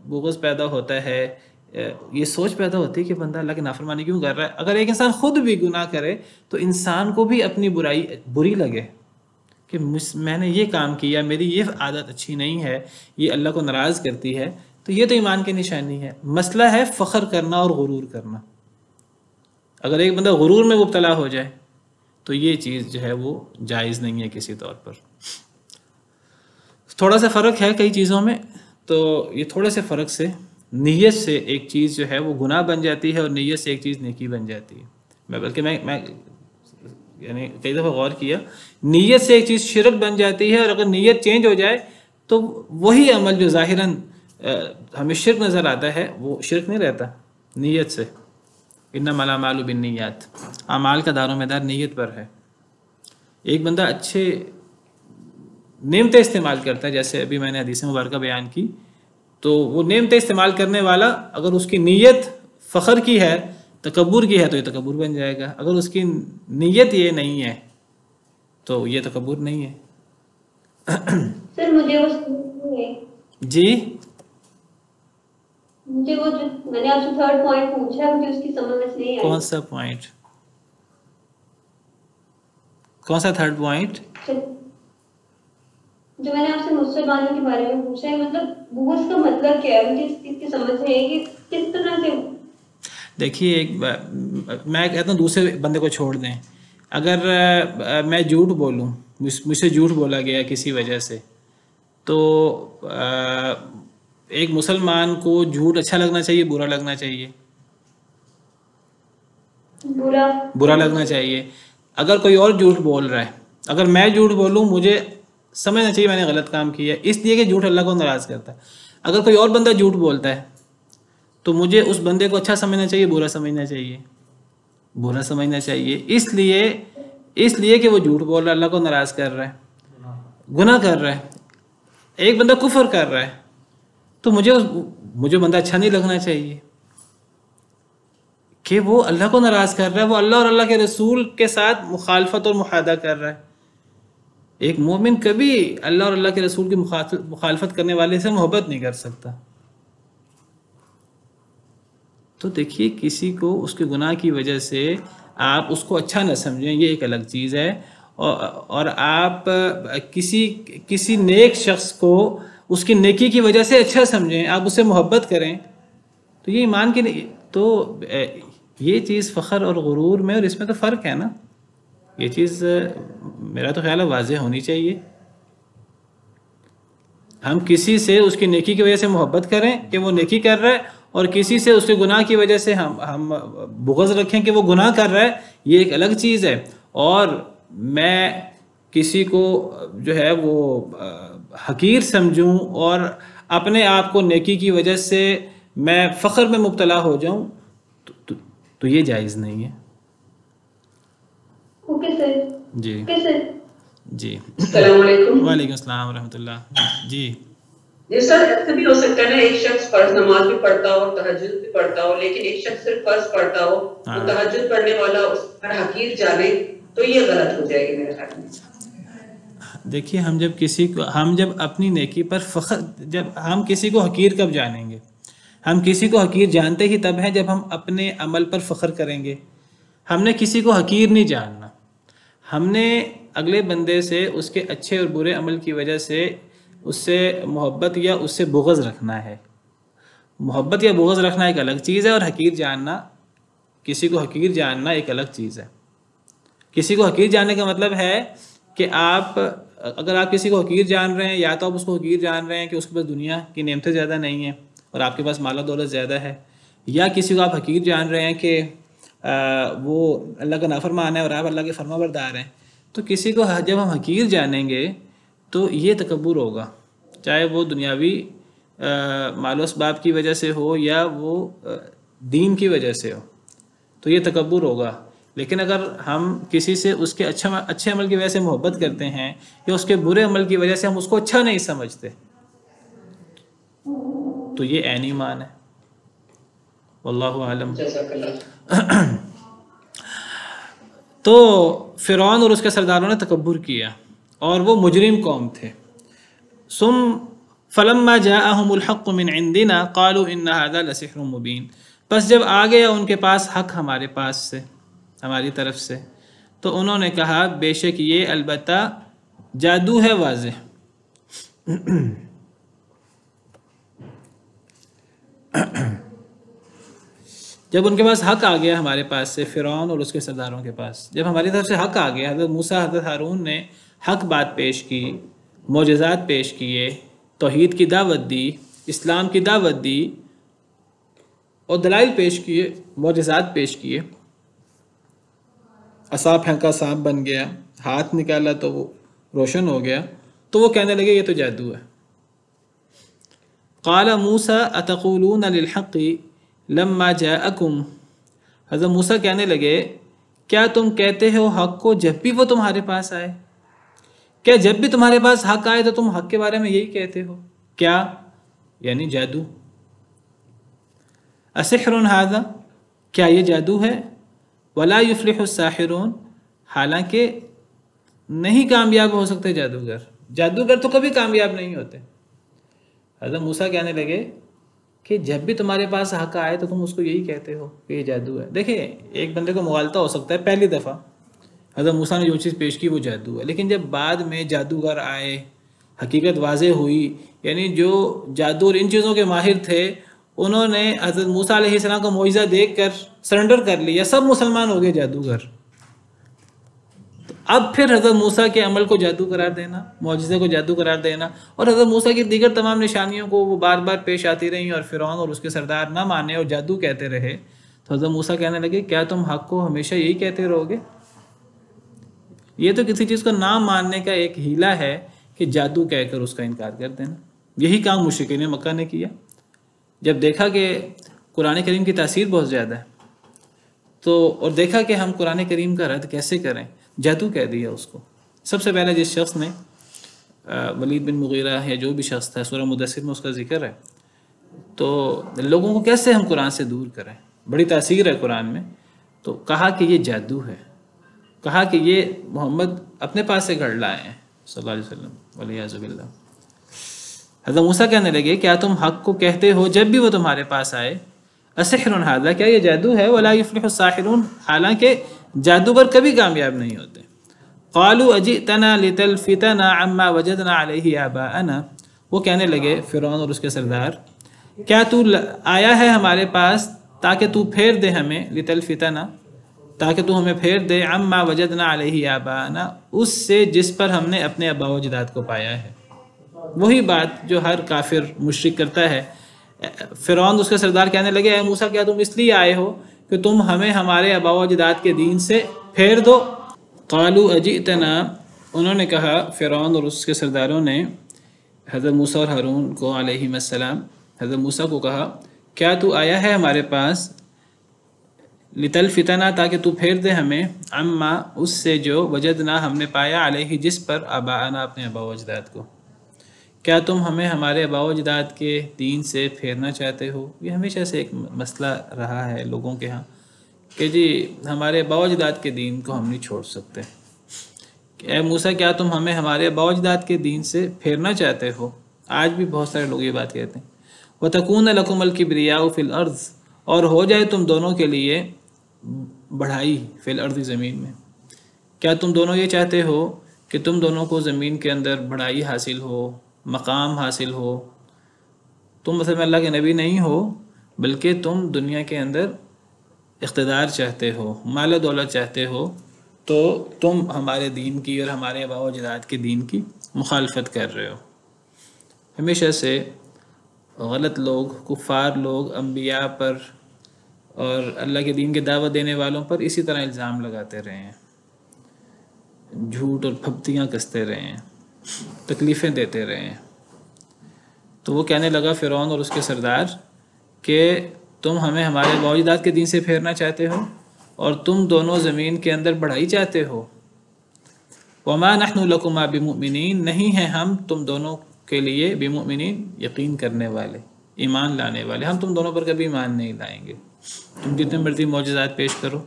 بغض پیدا ہوتا ہے، یہ سوچ پیدا ہوتی ہے کہ بندہ اللہ کی نافرمانی کیوں کر رہا ہے۔ اگر ایک انسان خود بھی گناہ کرے تو انسان کو بھی اپنی برائی بری لگے کہ میں نے یہ کام کیا، میری یہ عادت اچھی نہیں ہے، یہ اللہ کو ناراض کرتی ہے، تو یہ تو ایمان کی نشانی ہے. مسئلہ ہے فخر کرنا اور غرور کرنا. اگر ایک بندہ غرور میں مبتلا ہو جائے تو یہ چیز جو ہے وہ جائز نہیں ہے کسی طور پر. تھوڑا سا فرق ہے کئی چیزوں میں، تو یہ تھوڑے سے فرق سے نیت سے ایک چیز جو ہے وہ گناہ بن جاتی ہے اور نیت سے ایک چیز نیکی بن جاتی ہے. میں یعنی کئی دفعہ غور کیا، نیت سے ایک چیز شرک بن جاتی ہے، اور اگر نیت چینج ہو جائے تو وہی عمل جو ظاہراً ہمیں شرک نظر آتا ہے وہ شرک نہیں رہتا نیت سے. انما الاعمال بالنیات، اعمال کا دار و مدار نیت پر ہے. ایک بندہ اچھے نعمتیں استعمال کرتا ہے، جیسے ابھی میں نے حدیث مبارکہ بیان کی، تو وہ نعمتیں استعمال کرنے والا اگر اس کی نیت فخر کی ہے، تکبر کی ہے، تو یہ تکبر بن جائے گا. اگر اس کی نیت یہ نہیں ہے تو یہ تکبر نہیں ہے. سر مجھے جی وہ جو میں نے آپ سے تھرڈ پوائنٹ پوچھا ہے، مجھے اس کی سمجھ نہیں آئی. کون سا پوائنٹ؟ کون سا تھرڈ پوائنٹ؟ جو میں نے آپ سے مسلمانوں کے بارے میں پوچھا ہے، مطلب بغض کا مطلب کیا ہے، مجھے اس چیز کی سمجھ نہیں ہے کہ کس طرح سے. دیکھیے میں کہتا ہوں دوسرے بندے کو چھوڑ دیں. اگر میں جھوٹ بولوں، مجھ سے جھوٹ بولا گیا کسی وجہ سے، تو ایک مسلمان کو جھوٹ اچھا لگنا چاہیے برا لگنا چاہیے؟ برا لگنا چاہیے. اگر کوئی اور جھوٹ بول رہا ہے، اگر میں جھوٹ بولوں مجھے سمجھنا چاہیے میں نے غلط کام کیا ہے، اس لیے کہ جھوٹ اللہ کو ناراض کرتا ہے. اگر کوئی اور بندہ جھوٹ بولتا ہے تو مجھے اس بندے کو اچھا سمجھنا چاہیے برا سمجھنا چاہیے؟ برا سمجھنا چاہیے. اس لیے کہ وہ جھوٹ بول رہا ہے، اللہ کو ناراض کر رہا ہے، گناہ کر رہا ہے. ایک بندہ کفر کر رہا ہے تو مجھے بندہ اچھا نہیں لگنا چاہیے کہ وہ اللہ کو ناراض کر رہا ہے، وہ اللہ اور اللہ کے رسول کے ساتھ مخالفت اور محادہ کر رہا ہے. ایک مومن کبھی اللہ اور اللہ کے رسول کی مخالفت کرنے والے سے محبت نہیں کر سکتا. تو دیکھیے کسی کو اس کے گناہ کی وجہ سے آپ اس کو اچھا نہ سمجھیں، یہ ایک الگ چیز ہے. اور آپ کسی نیک شخص کو اس کی نیکی کی وجہ سے اچھا سمجھیں، آپ اسے محبت کریں، تو یہ ایمان کی نہیں. تو یہ چیز فخر اور غرور میں اور اس میں تو فرق ہے نا. یہ چیز میرا تو خیال ہے واضح ہونی چاہیے. ہم کسی سے اس کی نیکی کی وجہ سے محبت کریں کہ وہ نیکی کر رہا ہے، اور کسی سے اس کے گناہ کی وجہ سے ہم بغض رکھیں کہ وہ گناہ کر رہا ہے، یہ ایک الگ چیز ہے. اور میں کسی کو جو ہے وہ حقیر سمجھوں اور اپنے آپ کو نیکی کی وجہ سے میں فخر میں مبتلا ہو جاؤں تو یہ جائز نہیں ہے. Okay sir. جی جی السلام علیکم. وعلیکم السلام ورحمۃ اللہ. جی سر ایسا بھی ہو سکتا ہے نا، ایک شخص فرض نماز بھی پڑھتا ہو، تہجد بھی پڑھتا ہو، لیکن ایک شخص صرف فرض پڑھتا ہو، تو تہجد پڑھنے والا اس پر حقیر جانے تو یہ غلط ہو جائے گی میرے خیال میں. دیکھیے ہم جب اپنی نیکی پر فخر، جب ہم کسی کو حقیر کب جانیں گے؟ ہم کسی کو حقیر جانتے ہی تب ہیں جب ہم اپنے عمل پر فخر کریں گے. ہم نے کسی کو حقیر نہیں جاننا، ہم نے اگلے بندے سے اس کے اچھے اور برے عمل کی وجہ سے اس سے محبت یا اس سے بغض رکھنا ہے. محبت یا بغض رکھنا ایک الگ چیز ہے، اور حقیر جاننا، کسی کو حقیر جاننا ایک الگ چیز ہے. کسی کو حقیر جاننے کا مطلب ہے کہ اگر آپ کسی کو حقیر جان رہے ہیں، یا تو آپ اس کو حقیر جان رہے ہیں کہ اس کے پاس دنیا کی نعمتیں زیادہ نہیں ہیں اور آپ کے پاس مال و دولت زیادہ ہے، یا کسی کو آپ حقیر جان رہے ہیں کہ وہ اللہ کا نافرمان ہے اور آپ اللہ کے فرما بردار ہیں. تو کسی کو جب ہم حقیر جانیں گے تو یہ تکبر ہوگا، چاہے وہ دنیاوی مال و اسباب کی وجہ سے ہو یا وہ دین کی وجہ سے ہو، تو یہ تکبر ہوگا. لیکن اگر ہم کسی سے اس کے اچھے عمل کی وجہ سے محبت کرتے ہیں یا اس کے برے عمل کی وجہ سے ہم اس کو اچھا نہیں سمجھتے، تو یہ عین ایمان ہے. واللہ اعلم. تو فرعون اور اس کے سرداروں نے تکبر کیا اور وہ مجرم قوم تھے. فلما جاءهم الحق من عندنا قالوا ان هذا لسحر مبين. بس جب آ گیا ان کے پاس حق ہمارے پاس سے، ہماری طرف سے، تو انہوں نے کہا بے شک یہ البتہ جادو ہے واضح. جب ان کے پاس حق آ گیا ہمارے پاس سے، فرعون اور اس کے سرداروں کے پاس جب ہماری طرف سے حق آ گیا، حضرت موسیٰ حضرت ہارون نے حق بات پیش کی، معجزات پیش کیے، توحید کی دعوت دی، اسلام کی دعوت دی اور دلائل پیش کیے، معجزات پیش کیے۔ عصا پھینکا سانپ بن گیا، ہاتھ نکالا تو وہ روشن ہو گیا، تو وہ کہنے لگے یہ تو جادو ہے۔ قال موسیٰ اتقولون للحق لما جاءکم، حضرت موسیٰ کہنے لگے کیا تم کہتے ہو حق کو جب بھی وہ تمہارے پاس آئے؟ کیا جب بھی تمہارے پاس حق آئے تو تم حق کے بارے میں یہی کہتے ہو؟ کیا یعنی جادو؟ اسحر ھذا، کیا یہ جادو ہے؟ ولا یفلح الساحرون، حالانکہ نہیں کامیاب ہو سکتے جادوگر، جادوگر تو کبھی کامیاب نہیں ہوتے۔ حضرت موسیٰ کہنے لگے کہ جب بھی تمہارے پاس حق آئے تو تم اس کو یہی کہتے ہو کہ یہ جادو ہے۔ دیکھیں ایک بندے کو مغالطہ ہو سکتا ہے، پہلی دفعہ حضرت موسیٰ نے جو چیز پیش کی وہ جادو ہے، لیکن جب بعد میں جادوگر آئے، حقیقت واضح ہوئی، یعنی جو جادو اور ان چیزوں کے ماہر تھے انہوں نے حضرت موسیٰ علیہ السلام کا معجزہ دیکھ کر سرنڈر کر لیا، سب مسلمان ہو گئے جادوگر۔ تو اب پھر حضرت موسیٰ کے عمل کو جادو قرار دینا، معجزے کو جادو قرار دینا، اور حضرت موسیٰ کی دیگر تمام نشانیوں کو وہ بار بار پیش آتی رہیں اور فرعون اور اس کے سردار نہ مانے اور جادو کہتے رہے، تو حضرت موسیٰ کہنے لگے کیا تم حق کو ہمیشہ یہی کہتے رہو گے؟ یہ تو کسی چیز کو نہ ماننے کا ایک ہیلا ہے کہ جادو کہہ کر اس کا انکار کر دینا۔ یہی کام مشرکین مکہ نے کیا۔ جب دیکھا کہ قرآن کریم کی تاثیر بہت زیادہ ہے تو اور دیکھا کہ ہم قرآن کریم کا رد کیسے کریں، جادو کہہ دیا اس کو۔ سب سے پہلے جس شخص نے ولید بن مغیرہ یا جو بھی شخص تھا، سورہ مدثر میں اس کا ذکر ہے، تو لوگوں کو کیسے ہم قرآن سے دور کریں، بڑی تاثیر ہے قرآن میں، تو کہا کہ یہ جادو ہے، کہا کہ یہ محمد اپنے پاس سے گھڑ لائے ہیں صلی اللہ علیہ وسلم والعیاذ باللہ۔ حضرت موسیٰ کہنے لگے کیا تم حق کو کہتے ہو جب بھی وہ تمہارے پاس آئے؟ اسحر ھذا، کیا یہ جادو ہے؟ ولا یفلح الساحرون، حالانکہ جادوگر کبھی کامیاب نہیں ہوتے۔ قالوا اجئتنا لتلفتنا عما وجدنا علیہ آباءنا، وہ کہنے لگے فرعون اور اس کے سردار کیا تو آیا ہے ہمارے پاس تاکہ تو پھیر دے ہمیں، لتلفتنا تاکہ تو ہمیں پھیر دے، عما وجدنا علیہ آباءنا، اس سے جس پر ہم نے اپنے آباء و اجداد کو پایا ہے۔ وہی بات جو ہر کافر مشرک کرتا ہے۔ فرعون اس کے سردار کہنے لگے اے موسیٰ کیا تم اس لیے آئے ہو کہ تم ہمیں ہمارے آباء و اجداد کے دین سے پھیر دو؟ قالوا اجئتنا، انہوں نے کہا، فرعون اور اس کے سرداروں نے حضرت موسیٰ اور ہارون کو علیہم السلام، حضرت موسیٰ کو کہا کیا تو آیا ہے ہمارے پاس لتلفتنا، تاکہ تو پھیر دے ہمیں، عما، اس سے جو وجدنا ہم نے پایا، علیہ جس پر، آباءنا اپنے آباء و اجداد کو، کیا تم ہمیں ہمارے آباء و اجداد کے دین سے پھیرنا چاہتے ہو؟ یہ ہمیشہ سے ایک مسئلہ رہا ہے لوگوں کے ہاں کہ جی ہمارے آباء و اجداد کے دین کو ہم نہیں چھوڑ سکتے۔ اے موسیٰ کیا تم ہمیں ہمارے آباء و اجداد کے دین سے پھیرنا چاہتے ہو؟ آج بھی بہت سارے لوگ یہ بات کہتے ہیں۔ وَتَكُونَ لَكُمُ الْكِبْرِيَاءُ فِي الْأَرْضِ، اور ہو جائے تم دونوں کے لیے بڑھائی، فی الارض، زمین میں۔ کیا تم دونوں یہ چاہتے ہو کہ تم دونوں کو زمین کے اندر بڑھائی حاصل ہو، مقام حاصل ہو؟ تم مثلا اللہ کے نبی نہیں ہو، بلکہ تم دنیا کے اندر اقتدار چاہتے ہو، مال و دولت چاہتے ہو، تو تم ہمارے دین کی اور ہمارے آباء و اجداد کے دین کی مخالفت کر رہے ہو۔ ہمیشہ سے غلط لوگ، کفار لوگ انبیاء پر اور اللہ کے دین کے دعوت دینے والوں پر اسی طرح الزام لگاتے رہے ہیں، جھوٹ اور پھپتیاں کستے رہے ہیں، تکلیفیں دیتے رہے ہیں۔ تو وہ کہنے لگا فرعون اور اس کے سردار کہ تم ہمیں ہمارے آباء و اجداد کے دین سے پھیرنا چاہتے ہو اور تم دونوں زمین کے اندر بڑھائی چاہتے ہو۔ وما نحن لکما بمؤمنین، نہیں ہیں ہم تم دونوں کے لیے بمؤمنین، یقین کرنے والے، ایمان لانے والے، ہم تم دونوں پر کبھی ایمان نہیں لائیں گے۔ تم جتنے مرضی معجزات پیش کرو،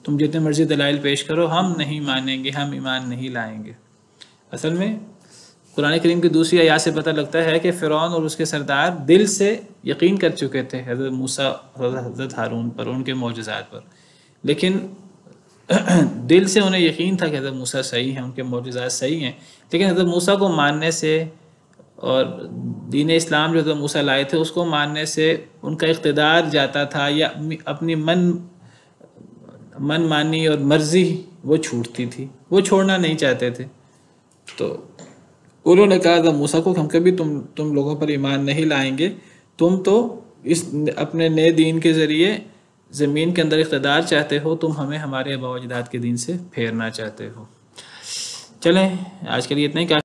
تم جتنے مرضی دلائل پیش کرو، ہم نہیں مانیں گے، ہم ایمان نہیں لائیں گے۔ اصل میں قرآن کریم کی دوسری آیات سے پتہ لگتا ہے کہ فرعون اور اس کے سردار دل سے یقین کر چکے تھے حضرت موسیٰ اور حضرت ہارون پر، ان کے معجزات پر، لیکن دل سے انہیں یقین تھا کہ حضرت موسیٰ صحیح ہیں، ان کے معجزات صحیح ہیں، لیکن حضرت موسیٰ کو ماننے سے اور دین اسلام جو حضرت موسیٰ لائے تھے اس کو ماننے سے ان کا اقتدار جاتا تھا، یا اپنی من مانی اور مرضی وہ چھوٹتی تھی، وہ چھوڑنا نہیں چاہتے تھے۔ تو انہوں نے کہا حضرت موسیٰ کو ہم کبھی تم لوگوں پر ایمان نہیں لائیں گے، تم تو اس اپنے نئے دین کے ذریعے زمین کے اندر اقتدار چاہتے ہو، تم ہمیں ہمارے آباء و اجداد کے دین سے پھیرنا چاہتے ہو۔ چلیں آج کے لیے اتنا ہی کافی۔